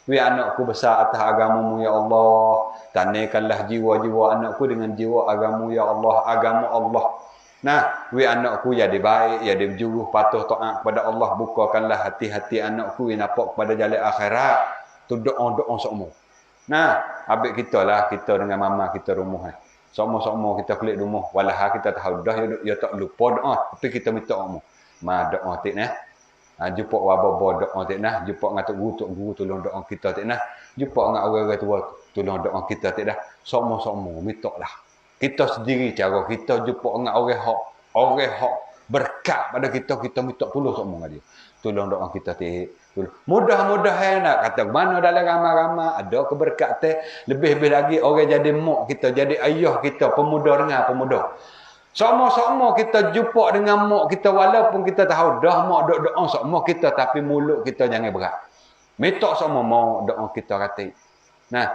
Biar anakku besar atas agamamu, Ya Allah. Tanikanlah jiwa-jiwa anakku dengan jiwa agamu, Ya Allah. Agama Allah. Nah, we anakku jadi baik, jadi berjuruh patuh taat kepada Allah, bukakanlah hati-hati anakku yang nampak kepada jalan akhirat. Tu doa-doa semua. Nah, habis kita lah, kita dengan mama kita rumah. Semua kita klik rumah. Walah kita tahu dah, ya tak lupa doa. Tapi kita minta Allah. Ma doa tik nah. Jumpa wabah doa tik nah. Jumpa dengan tok guru tolong doa kita tik nah. Jumpa dengan orang-orang tua tolong doa kita tik dah. Semua minta lah. Kita sendiri cara kita jumpa dengan orang hak berkat pada kita minta tolong semua dia. Tolong doa kita tik. Mudah-mudahan nak kata mana dalam ramai-ramai ada keberkatan, lebih-lebih lagi orang jadi mak kita, jadi ayah kita, pemuda dengan pemuda. Sama-sama kita jumpa dengan mak kita, walaupun kita tahu dah mak doa sama kita, tapi mulut kita jangan berat. Minta sama mau doa kita ratik. Nah,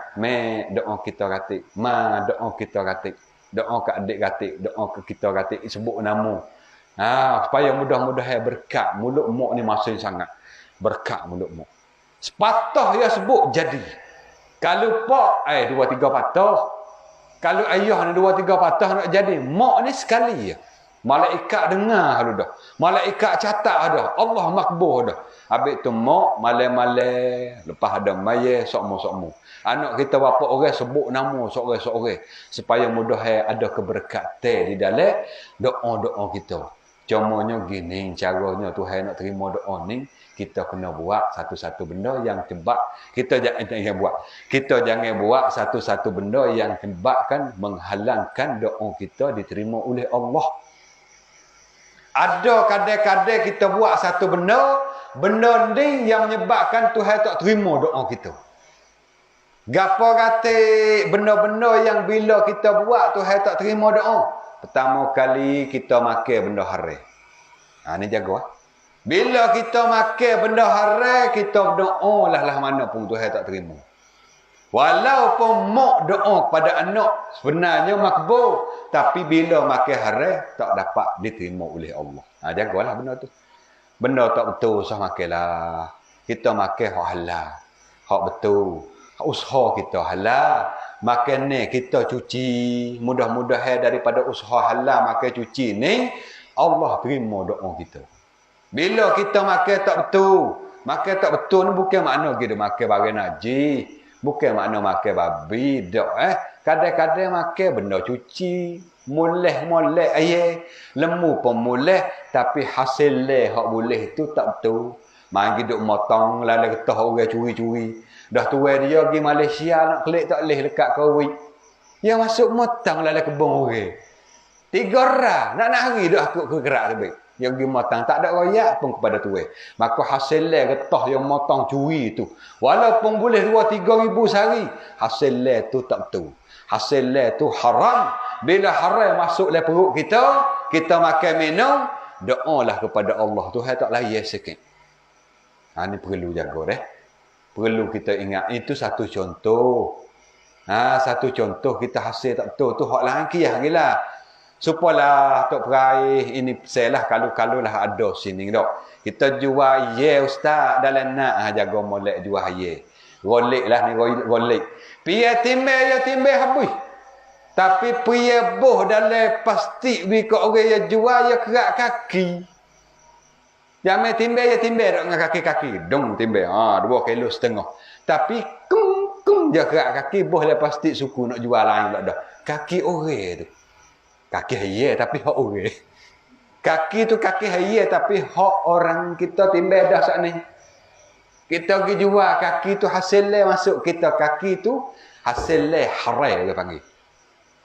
doa kita ratik. Doa kita ratik. Doa ke adik ratik, doa ke kita ratik, sebut nama. Supaya mudah-mudahan berkat. Mulut mak ni masin sangat. Berkat mulut mak. Sepatah dia sebut jadi. Kalau pak, 2-3 patah. Kalau ayah ni 2-3 patah nak jadi. Mak ni sekali je. Malaikat dengar dah. Malaikat catat dah. Allah makbul dah. Habis tu mak, malam-malam. Lepas ada maya, sokmo-sokmo. Anak kita bapa orang sebut nama seorang-seorang. Supaya mudah ada keberkatan di dalam doa-doa kita. Cumanya gini caranya Tuhan nak terima doa ni. Kita kena buat satu-satu benda yang sebab kita jangan buat. Kita jangan buat satu-satu benda yang sebabkan menghalangkan doa kita diterima oleh Allah. Ada kadang-kadang kita buat satu benda ni yang menyebabkan Tuhan tak terima doa kita. Gapo kata benda-benda yang bila kita buat Tuhan tak terima doa? Pertama kali kita makan benda haram. Ni jaga. Bila kita makan benda haram, kita berdoa lah mana pun Tuhan tak terima. Walaupun mak doa kepada anak sebenarnya makbul, tapi bila makan haram tak dapat diterima oleh Allah. Jagalah benda tu. Benda tak betul usah makanlah. Kita makan hak halal, hak betul. Usaha kita halal. Makan ni kita cuci. Mudah-mudahan daripada usaha halal makan cuci ni Allah terima doa kita. Bila kita makan tak betul ni bukan makna kita makan barang najis, bukan makna makan babi, dak Kadang-kadang makan benda cuci, molek ayah, lemu pun molek, tapi hasil hak boleh tu tak betul. Mari duk motong lalu getah orang curi-curi. Dah tua dia pergi Malaysia nak klik tak leh dekat Kuwait. Dia masuk motong lalu kebun orang. 3 orang nak hari dah aku ke gerak lebih. Yang pergi motong tak ada royak pun kepada tuai. Maka hasilnya getah yang motong curi tu. Walaupun boleh 2-3 ribu sehari, hasilnya tu tak betul. Hasilnya tu haram. Bila haram masuk dalam perut kita, kita makan minum, doalah kepada Allah. Tuhan tak layan sikit. Ini perlu jaga Perlu kita ingat. Itu satu contoh. Satu contoh kita hasil tak betul tu hak lain kiyah gila. Supalah Tok Perai ini selah kalau lah ada sini dok. Kita jual ustaz dalam nak jaga molek jual Golek lah ni golek. Pia timbe habis. Tapi pia boh dalam plastik wi kok orang yang jual ya kerak kaki. Jangan timbe dok dengan kaki-kaki. Dong timbe. 2,5 kilo. Tapi kum dia kerak kaki boh dalam plastik suku nak jual lain pula dah. Kaki orang tu. Kaki haya tapi hak orang. Kaki tu kaki haya tapi hak orang kita timbal dah saat ni. Kita pergi jual kaki tu hasilnya masuk kita. Kaki tu hasilnya haram dia panggil.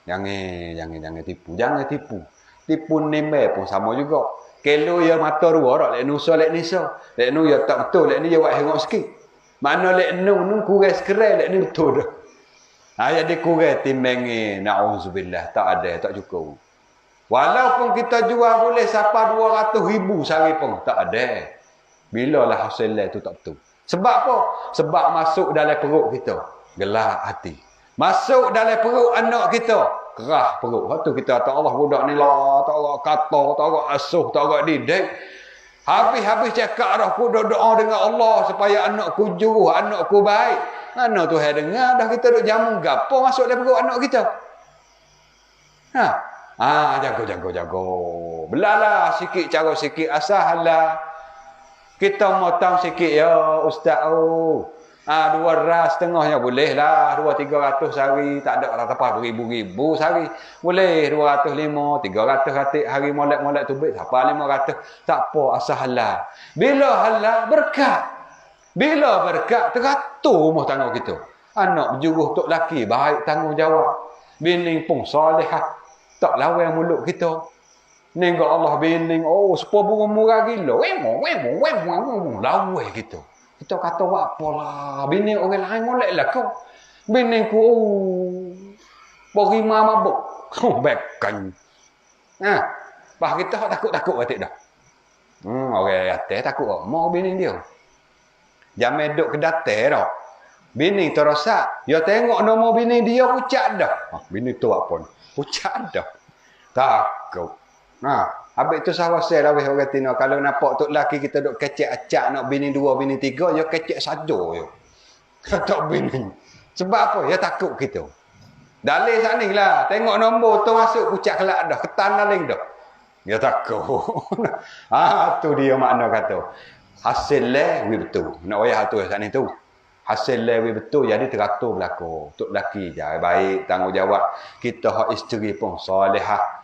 Jangan tipu. Jangan tipu. Tipu nimbe pun sama juga. Kelo ya mata dua dak lek nusa lek nisa. Lek nu ya tak betul lek ni ya buat hengok sikit. Mana lek nu kurang sekerai lek ni betul dah. Jadi kurang timbang na'udzubillah. Tak ada, tak cukup. Walaupun kita jual boleh sampai 200,000 sehari pun. Tak ada. Bilalah hasilnya itu tak betul. Sebab apa? Sebab masuk dalam perut kita. Gelak hati. Masuk dalam perut anak kita. Kerah perut. Waktu kita kata Allah budak ni lah. Tak ada kata, tak ada asuh, tak ada didik. Habis-habis cakap dah aku doa dengan Allah supaya anakku juruh, anakku baik. Mana Tuhan dengar dah kita duk jamu gapo masuk dalam perut anak kita. Jago. Belalah sikit cara sikit asal kita motong sikit ya ustaz. 200 setengahnya boleh lah. 200-300 sehari. Tak ada apa beribu-ribu sehari. Boleh 205, 300 katik hari molek-molek tu baik. Siapa 500. Tak apa asal halal. Bila halal berkat. Bila berkat teratur rumah tangga kita. Anak berjuruh tok laki baik tanggungjawab. Bini pun salihah. Tak lawan mulut kita. Nengok Allah bini. Sepuluh burung murah gila. Lawan kita. Kita kata apalah. Bini orang lain molek lah kau. Bini ku berima mabuk. Bekan. Bah kita takut-takut batik dah. Orang atas takut. Mau bini dia. Jangan duduk ke datai dah. Bini terasa. Ya tengok nama bini dia pucat dah. Bini tu apa? Pucat dah. Takut. Habis tu sahabat saya dah orang Tino. Kalau nampak tok laki kita duk kecek acak nak bini 2, bini 3, ya kecek saja ya. Tak bini. Sebab apa? Ya takut kita. Dalil sat ni lah. Tengok nombor tu masuk pucat kelak dah. Ketan daling dah. Ya takut. Tu dia makna kata. Hasil lewi betul. Nak wayah tu sat ni tu. Hasil lewi betul jadi teratur berlaku. Tok laki je baik tanggungjawab. Kita hak isteri pun solehah.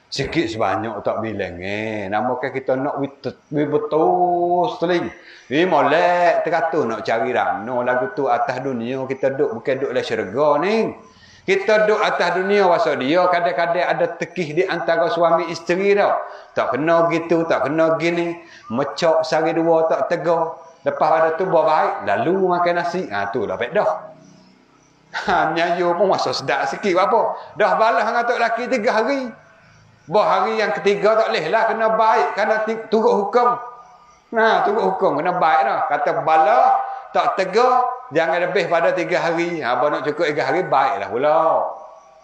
Sikit sebanyak tak bilang namakan kita nak betul seling. Molek teratur nak cari rano lagu tu atas dunia kita duduk bukan duduk dalam syurga ni. Kita duduk atas dunia pasal dia kadang-kadang ada tekih di antara suami isteri tau. Tak kena gitu, tak kena gini. Mecok sehari dua tak tegar. Lepas ada tu buat baik lalu makan nasi. Tu dah baik dah. Nyayu pun masa sedap sikit apa. Dah balas dengan tok laki 3 hari. Hari yang ketiga tak boleh lah. Kena baik. Kena turut hukum. Turut hukum. Kena baik dah. Kata bala. Tak tegar. Jangan lebih pada 3 hari. Abang nak cukup 3 hari. Baiklah pula.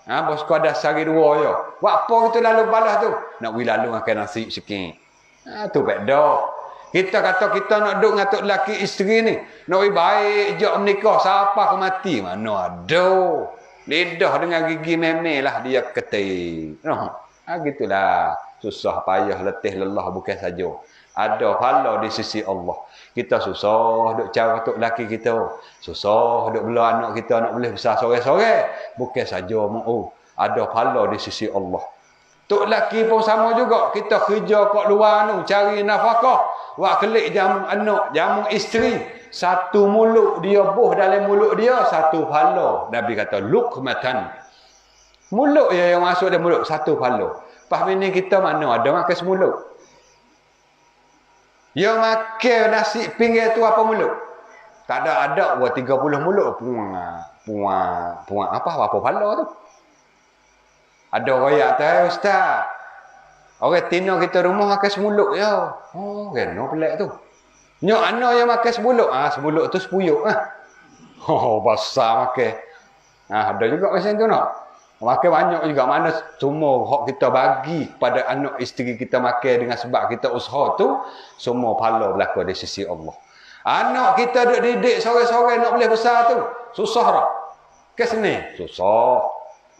Bos kau ada sehari 2 je. Buat apa kita lalu balas tu? Nak pergi lalu makan nasi sikit. Tu baik dah. Kita kata kita nak duduk dengan tok lelaki isteri ni. Nak pergi baik je menikah. Siapa ke mati? Mana ada. Lidah dengan gigi memel lah dia ketik. Gitulah. Susah, payah, letih, lelah bukan saja. Ada pahala di sisi Allah. Kita susah duk cara tok laki kita. Susah duk bela anak kita nak boleh besar sore-sore. Bukan saja ada pahala di sisi Allah. Tok laki pun sama juga. Kita kerja kat luar tu cari nafkah. Wak kelik jamu anak, jamu isteri. Satu mulut dia buh dalam mulut dia, satu pahala. Nabi kata luqmatan. Mulut yang masuk dalam mulut, satu pahala. Pas bini kita mana ada makan semulut. Yang makan nasi pinggir tu apa mulut? Tak ada buat 30 mulut. Puang apa pahala tu. Ada royak tu ustaz. Orang Tino kita rumah makan semulut ya. Kena pelik tu. Nyok ana yang makan semulut. Semulut tu sepuyuk besar makan. Ada juga macam tu nak. Makan banyak juga. Mana semua hak kita bagi kepada anak isteri kita makan dengan sebab kita usaha tu, semua pahala berlaku di sisi Allah. Anak kita duk didik sore-sore nak boleh besar tu, susah tak? Ke sini? Susah.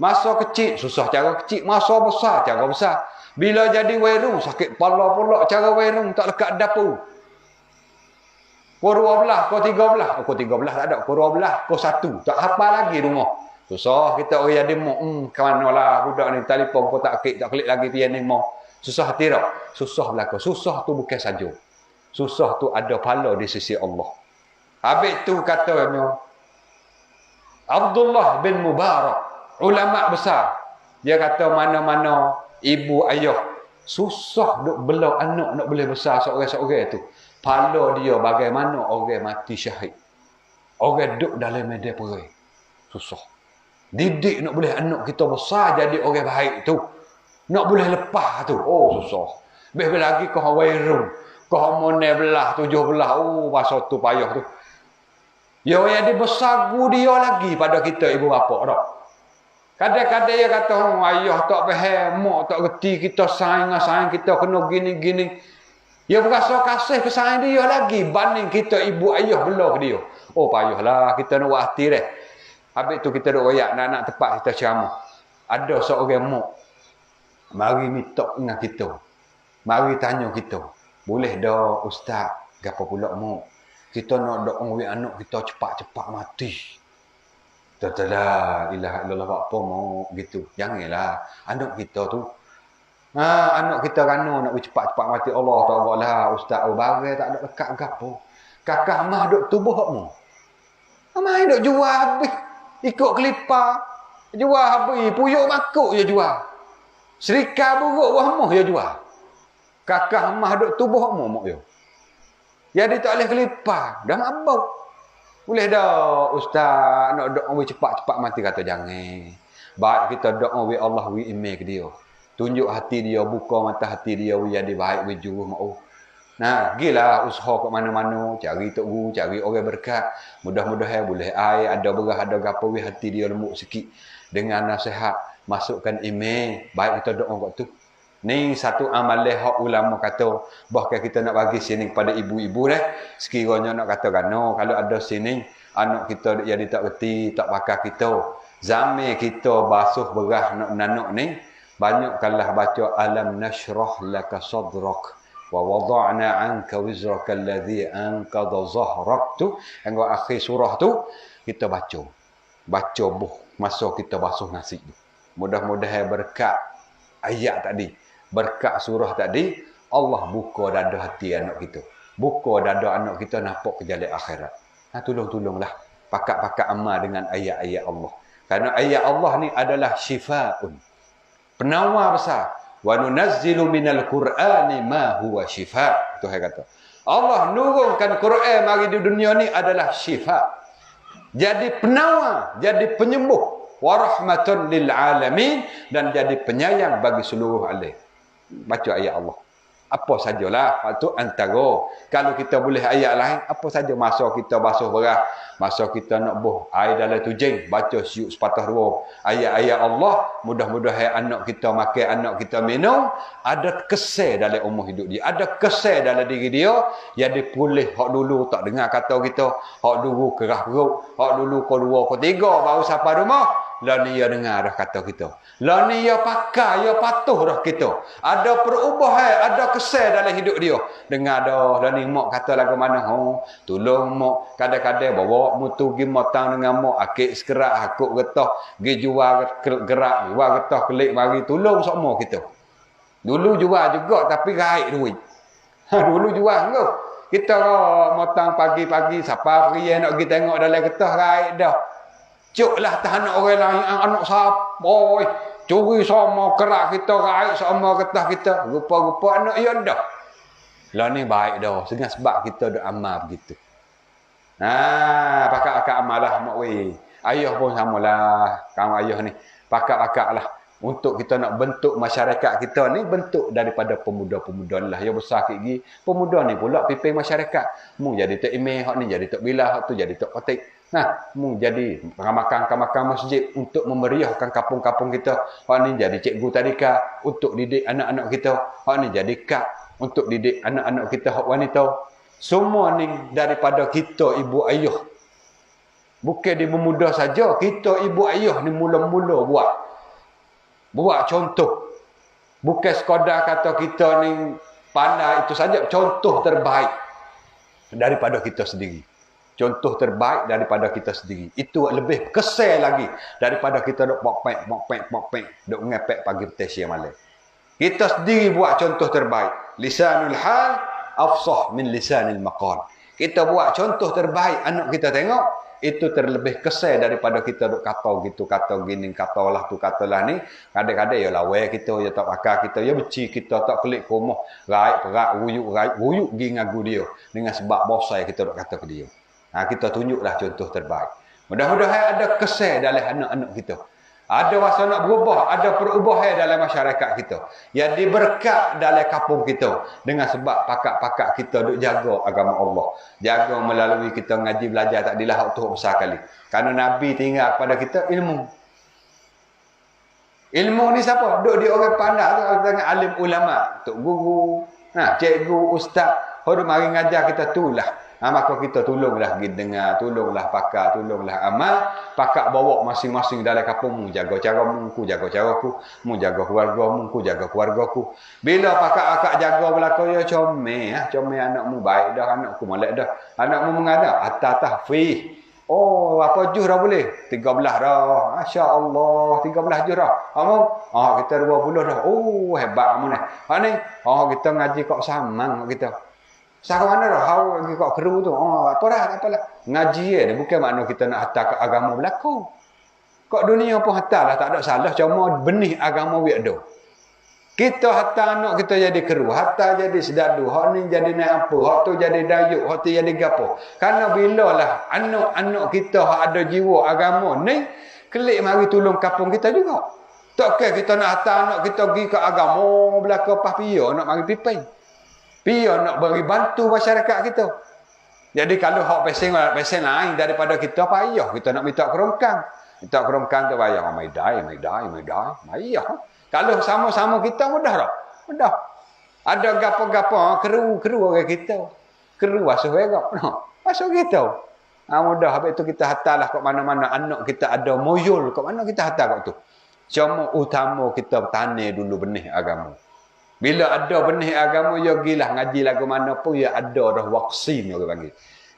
Masa kecil, susah cara kecil. Masa besar, cara besar. Bila jadi wairung, sakit kepala pula cara wairung, tak lekat dapur. Kau 12, kau 13. Kau 13 tak ada, kau 12, kau 1. Tak hafal lagi rumah. Susah kita orang jadi ke mana lah budak ni telefon kau tak klik lagi pian ni mau. Susah hati tak? Susah belaka. Susah tu bukan saja. Susah tu ada pahala di sisi Allah. Habis tu katanya Abdullah bin Mubarak, ulama besar. Dia kata mana-mana ibu ayah susah duk bela anak nak boleh besar seorang-seorang tu. Pahala dia bagaimana orang mati syahid. Orang duk dalam medan perang. Susah. Didik nak boleh anak kita besar jadi orang baik tu. Nak boleh lepas tu. Susah. Lebih lagi kau wairung. Kau monai belah, 7 belah. Masa tu payah tu. Ya jadi besar dia lagi pada kita ibu bapa dah. Kadang-kadang dia kata, ayah tak faham, mak tak reti kita sayang kita kena gini-gini. Dia berasa kasih ke sayang dia lagi banding kita ibu ayah belah dia. Payahlah kita nak buat hati dah. Habis tu kita duk royak nak tepat kita ceramah. Ada seorang mak. Mari minta dengan kita. Mari tanya kita. Boleh dah ustaz, gapo pula mu? Kita nak doa we anak kita cepat-cepat mati. Tak la ilaha illallah apa mau gitu. Janganlah anak kita tu. Anak kita rana nak cepat-cepat mati Allah taala ustaz barang tak ada dekat gapo. Kakak mah duk tubuh mu. Amai duk jual habis. Ikut kelipar. Jual habis, puyuk makuk je jual. Serika buruk wahmah je jual. Kakak mah duk tubuh mu mak yo. Jadi tak boleh kelipar, dah mabuk. Boleh dah ustaz nak doa we cepat-cepat mati kata jangan. Baik kita doa we Allah we email ke dia. Tunjuk hati dia, buka mata hati dia we jadi baik we juru mau. Nah, gilah usaha kat mana-mana, cari tok guru, cari orang berkat. Mudah-mudahan boleh air, ada berah, ada gapo we hati dia lembut sikit. Dengan nasihat, masukkan email, baik kita doa kat tu. Ni satu amalan hak ulama kata, bahkan kita nak bagi sini kepada ibu-ibu dah. Sekiranya nak katakan, no, kalau ada sini anak kita jadi tak reti, tak pakai kita. Zaman kita basuh berah nak nanak ni, banyak kalah baca alam nashrah laka sadrak wa wada'na 'anka wizraka alladhi anqadha zahrak tu. Yang akhir surah tu kita baca. Baca buh masa kita basuh nasi tu. Mudah-mudahan berkat ayat tadi, berkat surah tadi, Allah buka dada hati anak kita. Buka dada anak kita nampak ke jalan akhirat. Tolong-tolonglah. Pakat-pakat amal dengan ayat-ayat Allah. Karena ayat Allah ni adalah syifaun. Penawar besar. Wa nunazzilu minal Qur'ani ma huwa syifa. Tuhan kata. Allah nurunkan Quran mari di dunia ni adalah syifa. Jadi penawar, jadi penyembuh. Wa rahmatun lil alamin. Dan jadi penyayang bagi seluruh alam. Baca ayat Allah. Apa sajalah. Waktu antara. Kalau kita boleh ayat lain. Apa saja masa kita basuh berah. Masa kita nak buh air dalam tujing. Baca siuk sepatah dua. Ayat-ayat Allah. Mudah-mudahan anak kita makan, anak kita minum. Ada kesan dalam umur hidup dia. Ada kesan dalam diri dia. Jadi pulih. Hak dulu tak dengar kata kita. Hak dulu kerah perut. Hak dulu kedua, ketiga. Baru sampai rumah. Lah ni ia dengar dah kata kita. Lah ni ia pakai, ia patuh dah kita. Ada perubahan, ada kesan dalam hidup dia. Dengar dah, lah ni mak kata lagu mana. Tolong mak, kadang-kadang bawa mutu pergi matang dengan mak. Akik sekerak, akuk getah. Pergi jual gerak, jual getah kelik mari. Tolong semua kita. Dulu jual juga tapi raik duit. Dulu jual ke? Kita matang pagi-pagi, siapa pergi nak pergi tengok dalam getah raik dah. Cuklah tahan orang lain, anak siapa, curi sama kerak kita, raik sama getah kita. Rupa-rupa anak ya dah. Lah ni baik dah, dengan sebab kita dah amal begitu. Pakat-pakat amal lah mak weh. Ayah pun samalah, kamu ayah ni. Pakat-pakat lah. Untuk kita nak bentuk masyarakat kita ni, bentuk daripada pemuda-pemuda lah. Yang besar lagi, pemuda ni pula pimpin masyarakat. Mu jadi tok imeh, hak ni jadi tok bilah, hak tu jadi tok kotik. Mu jadi ramakan masjid untuk memeriahkan kampung-kampung kita. Hak ni jadi cikgu tadika untuk didik anak-anak kita. Hak ni jadi kak untuk didik anak-anak kita hak wanita. Semua ni daripada kita ibu ayah. Bukan di pemuda saja, kita ibu ayah ni mula-mula buat contoh. Bukan sekadar kata kita ni pandai itu saja, contoh terbaik daripada kita sendiri. Contoh terbaik daripada kita sendiri. Itu lebih kesal lagi daripada kita duk pokpek, duk ngepek pagi petang siang malam. Kita sendiri buat contoh terbaik. Lisanul hal afsah min lisanil maqal. Kita buat contoh terbaik, anak kita tengok, itu terlebih kesal daripada kita duk kata gitu, kata gini, kata lah tu, kata lah ni. Kadang-kadang ya lawa kita, ya tak pakai kita, ya beci kita, tak kelik ke rumah, raik, perak, ruyuk pergi ngagu dia. Dengan sebab bosai kita duk kata ke dia. Kita tunjuklah contoh terbaik. Mudah-mudahan ada kesal dalam anak-anak kita. Ada masa nak berubah, ada perubahan dalam masyarakat kita. Yang diberkat dalam kampung kita. Dengan sebab pakat-pakat kita duk jaga agama Allah. Jaga melalui kita ngaji belajar tak dilah waktu besar kali. Kerana Nabi tinggal kepada kita ilmu. Ilmu ni siapa? Duk di orang pandai tu dengan alim ulama. Tok guru, cikgu, ustaz. Orang mari ngajar kita tu lah. Maka kita tolonglah pergi dengar, tolonglah pakar, tolonglah amal. Pakak bawa masing-masing dalam kampung mu jaga cara mu, ku jaga caraku, mu jaga keluarga mu, ku jaga keluargaku. Bila pakak akak jaga belaka ya comel anakmu baik dah, anakku molek dah. Anakmu mengadak hatta tahfiz. Oh, apa juz dah boleh? 13 dah. Masya-Allah, 13 juz dah. Kamu? Kita 20 dah. Oh, hebat kamu ni. Ni, kita ngaji kok samang kita. Sekarang mana dah? Hau lagi kok keru tu. Apa dah? Tak apalah. Ngaji dia bukan makna kita nak hantar ke agama berlaku. Kok dunia pun hantarlah, tak ada salah. Cuma benih agama we ada. Kita hantar anak kita jadi keru, hantar jadi sedadu, hak ni jadi naik apa, hak tu jadi dayuk, hak tu jadi gapo. Karena bilalah anak-anak kita hak ada jiwa agama ni kelik mari tolong kampung kita juga. Tak kira kita nak hantar anak kita pergi ke agama belaka pas pia nak mari piping. Pia nak bagi bantu masyarakat kita. Jadi kalau hak pesen lain daripada kita payah kita nak minta kerongkang. Minta kerongkang tu bayar mai dai. Payah. Kalau sama-sama kita mudah tak? Mudah. Ada gapo-gapo keru orang kita. Keru basuh berak. Basuh kita. Mudah. Habis tu kita hantarlah kat mana-mana anak kita ada moyul kat mana kita hantar kat tu. Cuma utama kita tani dulu benih agama. Bila ada benih agama, ya gilah ngaji lagu mana pun, ya ada dah vaksin orang panggil.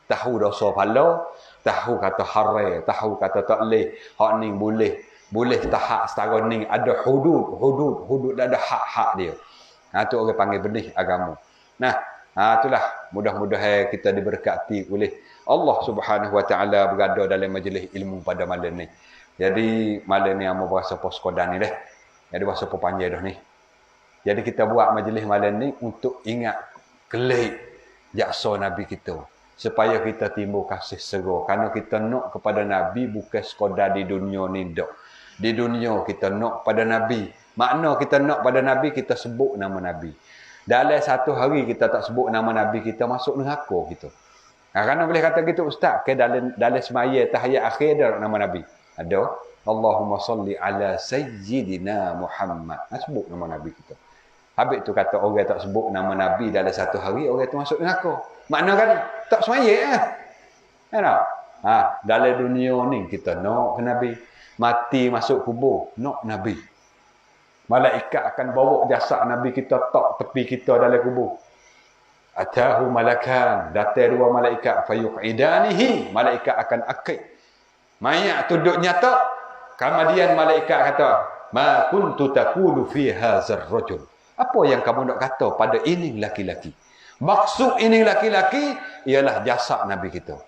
Tahu dosa pala, tahu kata haram, tahu kata tak boleh, hak ni boleh tahap setara ni, ada hudud ada hak-hak dia. Tu orang panggil benih agama. Itulah mudah-mudahan kita diberkati oleh Allah Subhanahu Wa Taala berada dalam majlis ilmu pada malam ni. Jadi malam ni amo berasa poskodan ni dah. Jadi berasa panjang dah ni. Jadi kita buat majlis malam ni untuk ingat kelih jaksa Nabi kita. Supaya kita timbul kasih segera. Kerana kita nak kepada Nabi bukan sekadar di dunia ni dak. Di dunia kita nak pada Nabi. Makna kita nak pada Nabi, kita sebut nama Nabi. Dalam satu hari kita tak sebut nama Nabi, kita masuk neraka kita. Kerana boleh kata gitu ustaz, ke dalam semaya tahiyat akhir ada nama Nabi. Ada. Allahumma salli ala sayyidina Muhammad. Sebut nama Nabi kita. Habis tu kata orang tak sebut nama Nabi dalam satu hari, orang tu masuk neraka. Makna kan tak semaya dalam dunia ni kita nak ke Nabi. Mati masuk kubur, nak Nabi. Malaikat akan bawa jasad Nabi kita tak tepi kita dalam kubur. Atahu malakan, datang dua malaikat fayuqidanihi, malaikat akan akid. Mayat tu duduk nyata, kemudian malaikat kata, ma kuntu taqulu fi hadzal rajul. Apa yang kamu nak kata pada ini laki-laki? Maksud ini laki-laki ialah jasad Nabi kita.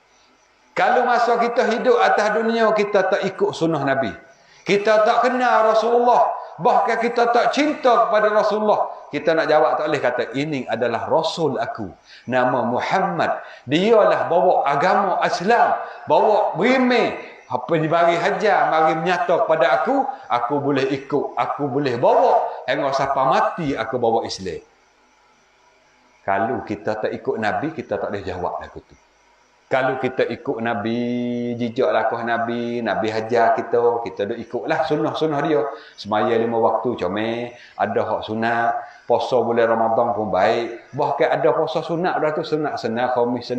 Kalau masa kita hidup atas dunia, kita tak ikut sunnah Nabi. Kita tak kenal Rasulullah. Bahkan kita tak cinta kepada Rasulullah. Kita nak jawab tak boleh kata, ini adalah Rasul aku. Nama Muhammad. Dialah bawa agama Islam. Bawa berimeh. Apa dibagi hajar, mari menyata kepada aku boleh ikut, aku boleh bawa. Hingga sampai mati, aku bawa Islam. Kalau kita tak ikut Nabi, kita tak boleh jawab lagu tu. Kalau kita ikut Nabi, jijak lakuh Nabi hajar kita dah ikutlah sunnah-sunnah dia. Semaya 5 waktu comel, ada hak sunat, puasa bulan Ramadan pun baik. Bahkan ada puasa sunat dah tu, sunat khamis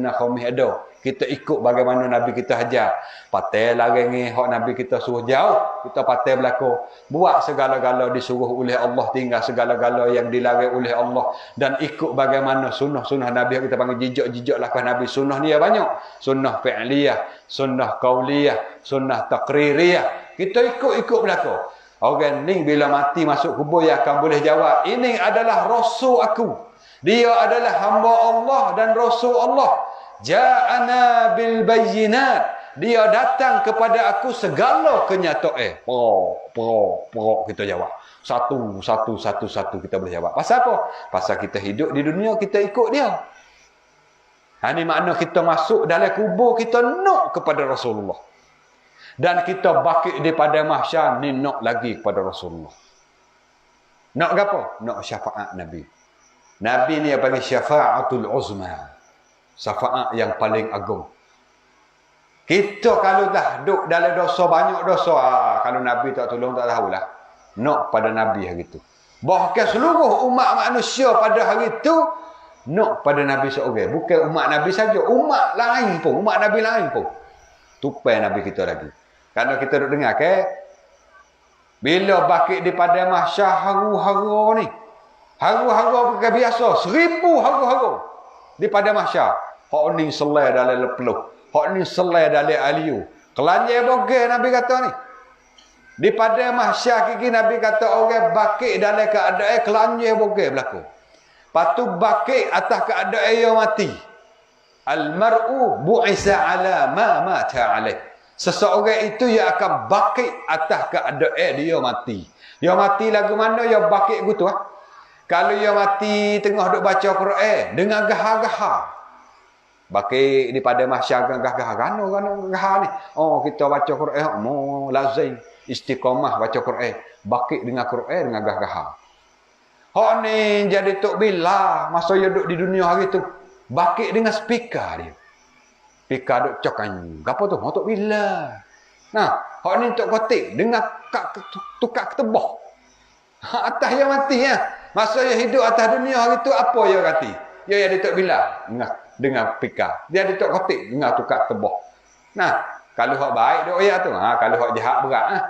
ada. Kita ikut bagaimana Nabi kita hajar. Patai larang ni hak Nabi kita suruh jauh, kita patai belako. Buat segala-gala disuruh oleh Allah, tinggal segala-gala yang dilarang oleh Allah, dan ikut bagaimana sunnah-sunnah Nabi. Kita panggil jijak-jijak lakukan Nabi. Sunnah ni banyak. Sunnah fi'liyah, sunnah qauliyah, sunnah taqririyah. Kita ikut belako. Orang ni bila mati masuk kubur, dia akan boleh jawab, ini adalah Rasul aku. Dia adalah hamba Allah dan Rasul Allah. Ja'ana bil bayyinat. Dia datang kepada aku segala kenyataan. Kita jawab. Satu kita boleh jawab. Pasal apa? Pasal kita hidup di dunia, kita ikut dia. Ini makna kita masuk dalam kubur, kita nak kepada Rasulullah. Dan kita bakit di pada mahsyar ni nak lagi kepada Rasulullah. Nak apa? Nak syafaat Nabi. Nabi ni yang panggil syafaatul uzma. Syafaat yang paling agung. Kita kalau dah duduk dalam dosa, banyak dosa, kalau Nabi tak tolong tak tahulah. Nak pada Nabi hari itu. Bahkan seluruh umat manusia pada hari itu Nak pada Nabi seorang. Bukan umat Nabi saja. Umat lain pun. Umat Nabi lain pun. Tupai Nabi kita lagi. Kalau kita duduk dengar ke. Bila bakit di pada mahsyar haru-haru ni. Haru-haru bukan biasa. 1000 haru-haru. Di pada mahsyar. Hak ni selai dalam lepeluh. Hak ni selai dalam aliu. Kelanjai bogel Nabi kata ni. Di pada mahsyar kiki Nabi kata orang bakit dalam keadaan kelanjai bogel berlaku. Patu bakit atas keadaan yang mati. Al-mar'u bu'isa ala ma mata alaih. Seseorang itu yang akan bakit atas keadaan dia mati. Dia mati lagu mana dia bakit gitu ah. Kalau dia mati tengah duk baca Quran dengan gahar-gahar. Bakit di pada mahsyar gahar-gahar gahar ni. Oh kita baca Quran mo lazim istiqamah baca Quran. Bakit dengan Quran dengan gahar-gahar. Hak ni jadi tok bila masa dia duduk di dunia hari tu. Bakit dengan speaker dia. Speaker duk cokan. Gapo tu? Tok bila. Nah, hak ni tok kotik dengan tukar ketebah. Atas yang mati ya. Masa dia hidup atas dunia hari tu apa dia kata? Dia ada tok bila dengan speaker. Dia ada tok kotik dengan tukar ketebah. Nah, kalau hak baik duk ya tu. Kalau hak jahat berat ah.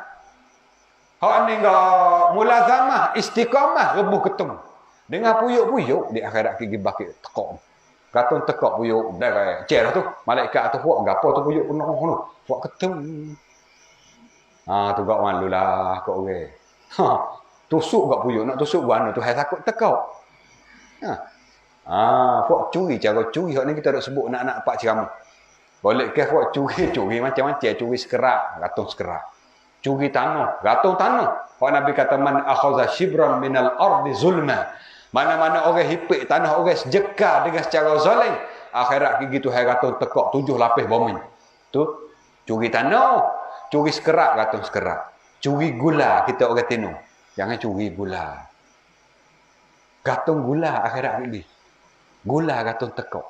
Hak ni enggak mulazamah, istiqamah rebuh ketemu. Dengan puyuk-puyuk di akhirat gigi bakit tekok. Katong tekok puyuk dah kaya. Cer tu, malaikat tu buat gapo tu puyuk penuh tu. Buat ketemu. Tu gak malulah kok orang. Tusuk gak puyuk, nak tusuk guano tu hai takut tekok. Buat curi cara curi hak ni kita dak sebut nak pak ceramah. Boleh ke buat curi macam-macam, curi sekerak, katong sekerak. Curi tanah, gatung tanah. Pak Nabi kata man akhadha shibran minal ardi zulma. Mana-mana orang hipik tanah orang sejeka dengan secara zalim, akhirat gitu hai gatung tekok 7 lapis bumi. Tu curi tanah, curi sekerak gatung sekerak. Curi gula kita orang tino. Jangan curi gula. Gatung gula akhirat gini. Gula gatung tekok.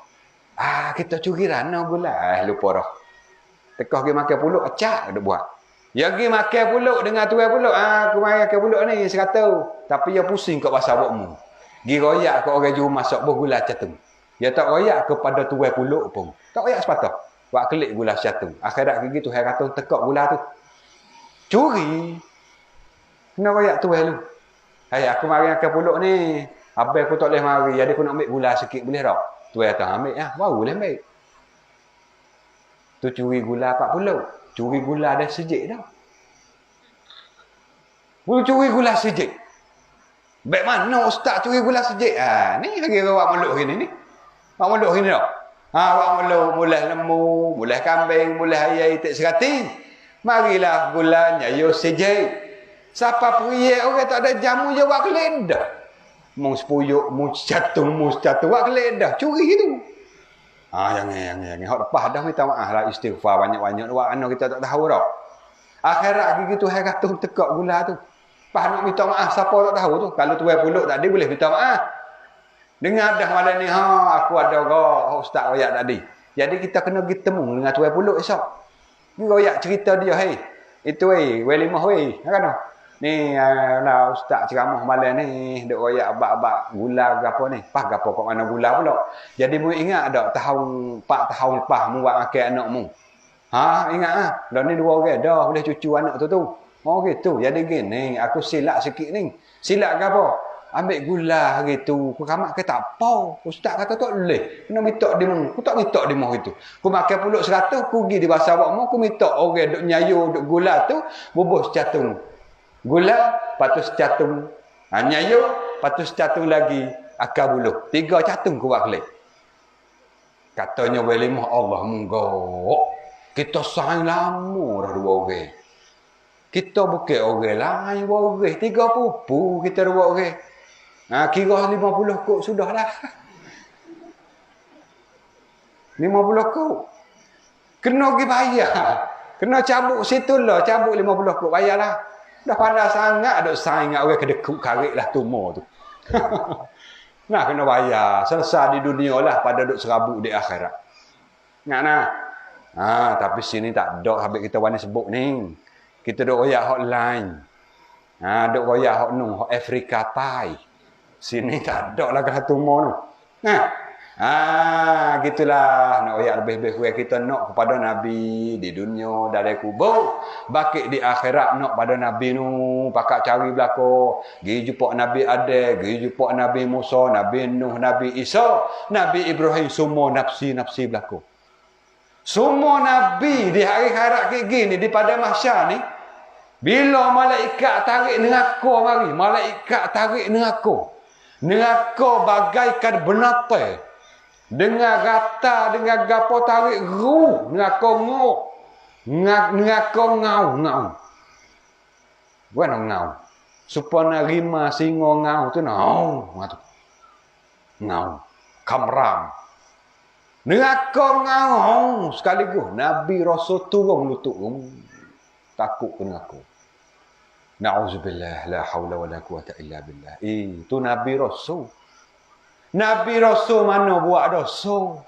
Kita curi rana gula. Lupa dah. Tekok pergi makan puluk acak dia buat. Ya pergi makan puluk dengan tuan puluk. Aku makan puluk ni 100. Tapi dia pusing kat pasal buatmu. Pergi royak ke orang juru masak buah gula catung. Dia tak royak kepada tuan puluk pun. Tak royak sepatah. Buat kelik gula catung. Akhirat gitu hai kata tekak gula tu. Curi. Kena royak tuan lu. Hai aku mari makan puluk ni. Abang aku tak boleh mari. Jadi aku nak ambil gula sikit boleh tak? Tuan tak ambil ah. Baru boleh ambil. Tu curi gula 40. Curi gula dah sejik dah. Curi gula sejik. Baik mana ustaz curi gula sejik? Ni lagi awak meluk hari ni. Awak meluk hari ni tak? Awak meluk mulai lembu, mulai kambing, mulai ayam tak serati. Marilah gulanya yo sejik. Siapa periak orang tak ada jamu je buat keledah. Mu sepuyuk, mu catung, buat keledah. Curi gitu. Jangan. Hak lepas dah minta maaf lah istighfar banyak-banyak. Buat anak kita tak tahu dah. Akhirat gitu hai kata tekak gula tu. Pas nak minta maaf siapa tak tahu tu. Kalau tuan puluk tadi boleh minta maaf. Dengar dah malam ni aku ada ustaz royak tadi. Jadi kita kena pergi temu dengan tuan puluk esok. Ni royak cerita dia Itu welimah kan. Ni lah ustaz ceramah malam ni duk royak abak-abak gula gapo ni. Pas gapo kat mana gula pula. Jadi mu ingat tak tahun 4 tahun lepas mu buat makan anakmu. Ingat dah ni 2 orang dah boleh cucu anak tu. Oh gitu. Jadi gini aku silap sikit ni. Silap gapo? Ambil gula gitu. Aku kamak ke tak apa. Ustaz kata tak boleh. Kena minta dia mu. Aku tak minta dia mu itu. Aku makan puluk 100 aku pergi di bahasa awakmu aku minta orang duk nyayu duk gula tu bubuh secatung. Gula, patus catung. Nyayu, patus catung lagi akar buluh. 3 catung ku buat kelik. Katanya welimah Allah munggok. Kita sayang lama dah 2 orang. Kita bukan orang lain 2 orang. 3 pupu kita 2 orang. Kira 50 kok sudah lah. 50 kok. Kena pergi bayar. Kena cabut situ lah. Cabut 50 kok bayarlah. Dah pandai sangat duk saing dengan orang kedekut karik lah tumor tu. Nah kena bayar. Selesai di dunia lah pada duk serabut di akhirat. Ingat nah. Tapi sini tak ada habis kita wani sebut ni. Kita duk royak hotline. Duk royak hot nu, hot Afrika Thai. Sini tak ada lah kat tumor tu. Gitulah nak ayat lebih-lebih kurang kita nak kepada Nabi di dunia dari kubur, bakit di akhirat nak pada Nabi nu, pakak cari belako, pergi jumpa Nabi Adam, pergi jumpa Nabi Musa, Nabi Nuh, Nabi Isa, Nabi Ibrahim, semua nafsi-nafsi belako. Semua Nabi di hari akhirat kayak gini, di pada mahsyar ni, bila malaikat tarik neraka mari, malaikat tarik neraka. Neraka bagaikan benatai. Dengar rata, dengar gapo tarik ru, neraka ngok. Neraka ngau. Bukan ngau. Supaya rima singo ngau tu ngau. Ngau. Kamram. Neraka ngau sekaligus. Nabi Rasul turun lutut. Takut ke neraka. Na'udzubillah, la haula wa la quwata illa billah. Itu Nabi Rasul. Nabi Rasul mana buat dosa?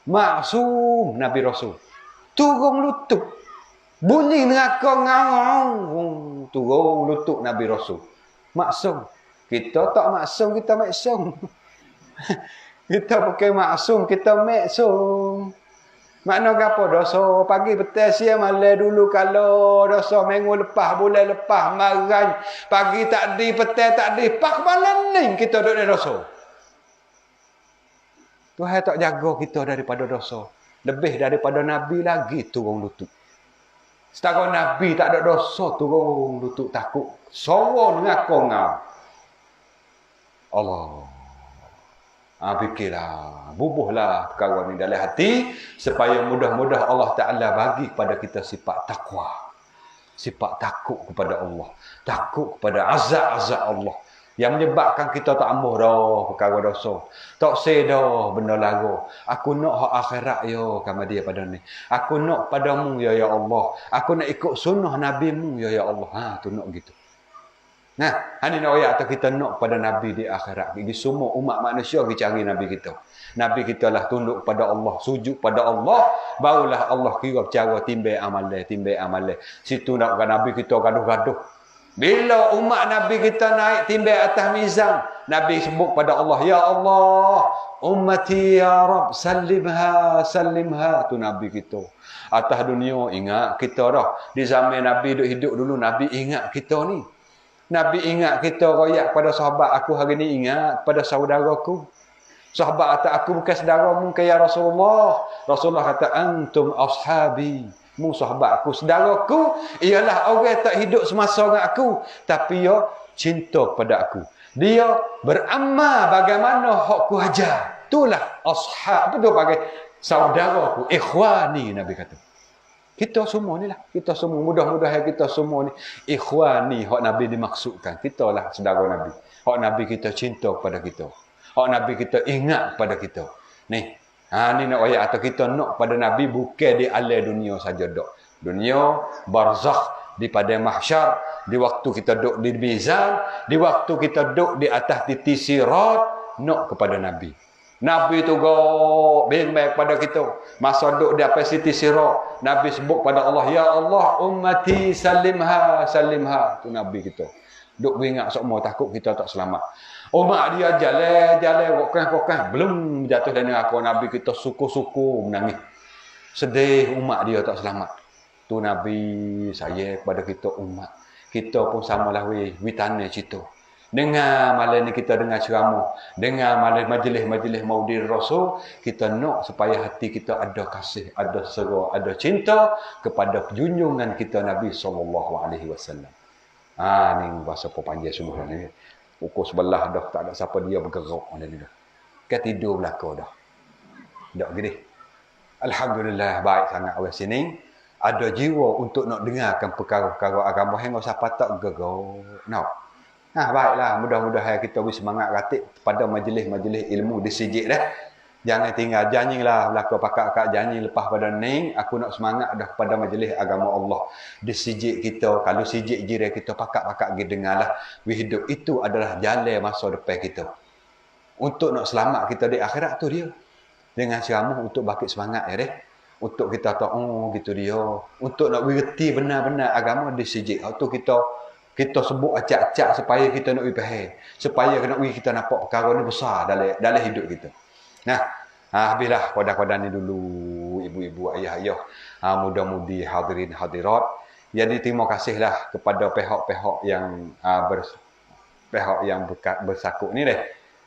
Maksum Nabi Rasul. Turun lutut. Bunyi neraka ngau. Turun lutut Nabi Rasul. Maksum. Kita tak maksum, kita maksum. Kita bukan maksum, kita maksum. Makna apa dosa pagi petang siang malam dulu kalau dosa minggu lepas bulan lepas marang pagi tak di petang tak di pak malam ni kita duduk dalam dosa. Tuhan tak jaga kita daripada dosa. Lebih daripada Nabi lagi turun lutut. Setara Nabi tak ada dosa turun lutut takut. Sorong neraka ngau. Allah. Fikirlah, bubuhlah perkara ni dalam hati supaya mudah-mudah Allah Ta'ala bagi kepada kita sifat takwa. Sifat takut kepada Allah. Takut kepada azab-azab Allah. Yang menyebabkan kita tak ambuh dah perkara dosa. Tak sedar benda lagu. Aku nak hak akhirat ya kama dia pada ni. Aku nak padamu ya Allah. Aku nak ikut sunnah Nabi-Mu ya Allah. Tu nak gitu. Nah, ini nak ayat atau kita nak pada Nabi di akhirat. Bagi semua umat manusia kita cari Nabi kita. Nabi kita lah tunduk pada Allah, sujud pada Allah, barulah Allah kira cara timbang amalan. Situ nak Nabi kita gaduh-gaduh. Bila umat Nabi kita naik timbang atas mizan, Nabi sebut pada Allah, ya Allah, ummati ya Rabb, salimha. Tu Nabi kita. Atas dunia ingat kita dah. Di zaman Nabi hidup dulu, Nabi ingat kita ni. Nabi ingat kita royak pada sahabat aku hari ni, ingat pada saudaraku. Sahabat kata aku bukan saudaramu ke ya Rasulullah. Rasulullah kata antum ashabi. Mu sahabat aku, saudaraku ialah orang tak hidup semasa dengan aku tapi dia cinta pada aku. Dia beramal bagaimana hak ku ajar. Itulah ashab, betul pakai saudaraku, ikhwani Nabi kata. Kita semua ni lah. Kita semua. Mudah-mudahan kita semua ni. Ikhwani. Hak Nabi dimaksudkan. Kita lah saudara Nabi. Hak Nabi kita cinta kepada kita. Hak Nabi kita ingat kepada kita. Ni. Ni nak ayat atau kita nak pada Nabi bukan di alam dunia saja dok. Dunia, barzakh, di pada mahsyar. Di waktu kita duduk di mizan. Di waktu kita duduk di atas titi sirat. Nak kepada Nabi. Nabi tu bimbang kepada kita. Masa duduk di atas siti sirat, Nabi sebut pada Allah, ya Allah, ummati salimha. Tu Nabi kita. Duk ingat semua takut kita tak selamat. Umat dia jalan, kokang, belum jatuh dari neraka. Nabi kita suku-suku menangis. Sedih umat dia tak selamat. Tu Nabi saya kepada kita umat. Kita pun samalah witane cerita. Dengar malam ni kita dengar ceramah, dengar malam majlis-majlis Maulid Rasul, kita nak supaya hati kita ada kasih, ada seru, ada cinta kepada junjungan kita Nabi SAW. Ni bahasa panjang sungguh ni. Pukul sebelah dah tak ada siapa dia bergerak macam ni dah. Kan tidur belaka dah. Dak gini. Alhamdulillah baik sangat orang sini. Ada jiwa untuk nak dengarkan perkara-perkara agama hingga siapa tak gerak. Baiklah, mudah-mudahan kita boleh semangat ratik pada majlis-majlis ilmu di sijik dah. Jangan tinggal janjilah belaka pakak-pakak janji lepas pada ni aku nak semangat dah pada majlis agama Allah di sijik kita. Kalau sijik jiran kita pakak-pakak pergi dengarlah. Hidup itu adalah jalan masa depan kita. Untuk nak selamat kita di akhirat tu dia. Dengan ceramah untuk bangkit semangat ya deh. Untuk kita tahu gitu dia. Untuk nak mengerti benar-benar agama di sijik. Itu kita sebut acak-acak supaya kita nak faham. Supaya kita nampak perkara ni besar dalam hidup kita. Nah, habislah kodah-kodah ni dulu ibu-ibu, ayah-ayah, muda-mudi, hadirin hadirat. Jadi terima kasihlah kepada pihak-pihak yang pihak yang bersakut ni deh.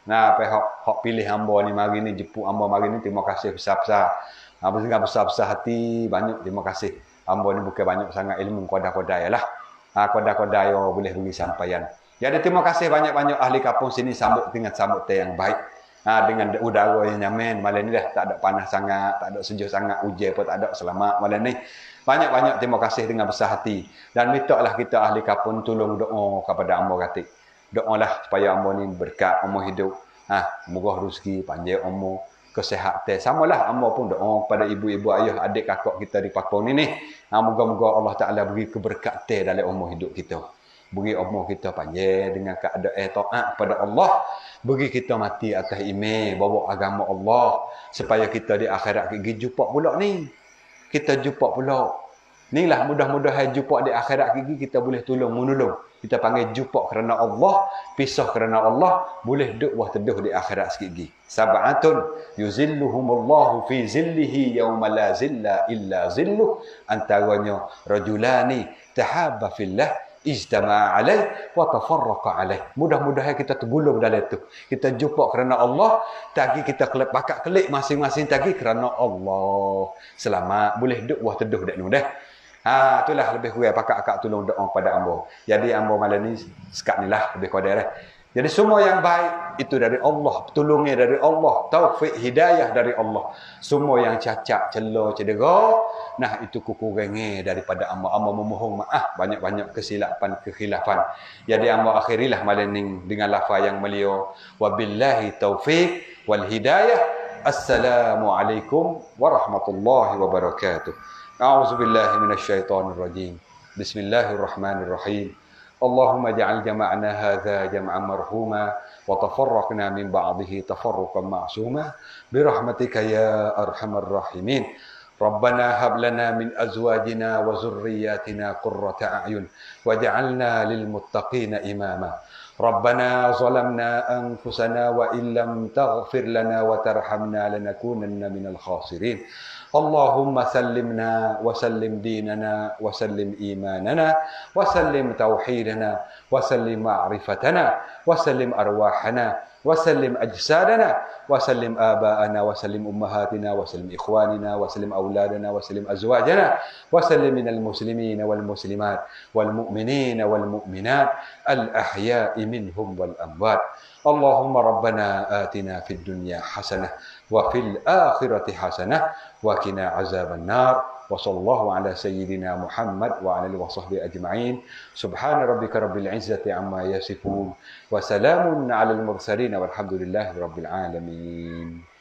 Nah, pihak hak pilih hamba ni mari ni, jemput hamba mari ni, terima kasih besar-besar. Dengan besar-besar hati, banyak terima kasih. Hamba ni bukan banyak sangat ilmu kodah-kodah lah. Kodah-kodah yang boleh beri sampaian. Jadi terima kasih banyak-banyak ahli kampung sini sambut dengan sambutan yang baik. Dengan udara yang nyaman malam ni dah, tak ada panas sangat, tak ada sejuk sangat, hujan pun tak ada, selamat malam ni. Banyak-banyak terima kasih dengan besar hati. Dan mintalah kita ahli kampung tolong doa kepada hamba katik. Doalah supaya hamba ni berkat, umur hidup, murah rezeki, panjang umur, kesihatan. Samalah hamba pun doa kepada ibu-ibu, ayah, adik, kakak kita di kampung ni. Moga-moga Allah Ta'ala beri keberkatan dalam umur hidup kita. Beri umur kita panjang dengan keadaan taat kepada Allah. Beri kita mati atas iman, bawa agama Allah. Supaya kita di akhirat gigi jumpa pula ni. Kita jumpa pula. Inilah mudah-mudahan jumpa di akhirat gigi kita boleh tolong menolong. Kita panggil jumpa kerana Allah, pisah kerana Allah, boleh duduk wah teduh di akhirat sikit. Sab'atun yuzilluhumullahu fi zillihi yawma la zilla illa zilluh. Antaranya rajulani tahabba fillah ijtama'a alaih wa tafarraqa alaih. Mudah-mudahan kita tergulung dalam itu. Kita jumpa kerana Allah, tadi kita pakat kelik masing-masing tadi kerana Allah. Selamat boleh duduk wah teduh dak nu dah. Itulah lebih kurang pakak-akak tolong doa pada ambo. Jadi ambo malam ni sekat ni lah lebih kurang. Jadi semua yang baik itu dari Allah, pertolongan dari Allah, taufik hidayah dari Allah. Semua yang cacat, celah, cedera, nah itu kekurangan daripada ambo. Ambo memohon maaf banyak-banyak kekhilafan. Jadi ambo akhirilah malam ni dengan lafaz yang mulia. Wabillahi taufik wal hidayah. Assalamualaikum warahmatullahi wabarakatuh. أعوذ بالله من الشيطان الرجيم بسم الله الرحمن الرحيم اللهم اجعل جمعنا هذا جمعا مرحوما وتفرقنا من بعضه تفرقا معصوما برحمتك يا أرحم الراحمين ربنا هب لنا من أزواجنا وذرياتنا قرة أعين واجعلنا للمتقين إماما ربنا ظلمنا أنفسنا وإن لم تغفر لنا وترحمنا لنكونن من الخاسرين اللهم سلمنا وسلم ديننا وسلم إيماننا وسلم توحيدنا وسلم معرفتنا وسلم أرواحنا وسلم أجسادنا وسلم آباءنا وسلم أمهاتنا وسلم إخواننا وسلم أولادنا وسلم أزواجنا وسلم من المسلمين والمسلمات والمؤمنين والمؤمنات الأحياء منهم والأموات اللهم ربنا آتنا في الدنيا حسنة وفي الآخرة حسنة وقنا عذاب النار وصلى الله على سيدنا محمد وعلى آله وصحبه أجمعين سبحان ربك رب العزة عما يصفون وسلام على المرسلين والحمد لله رب العالمين.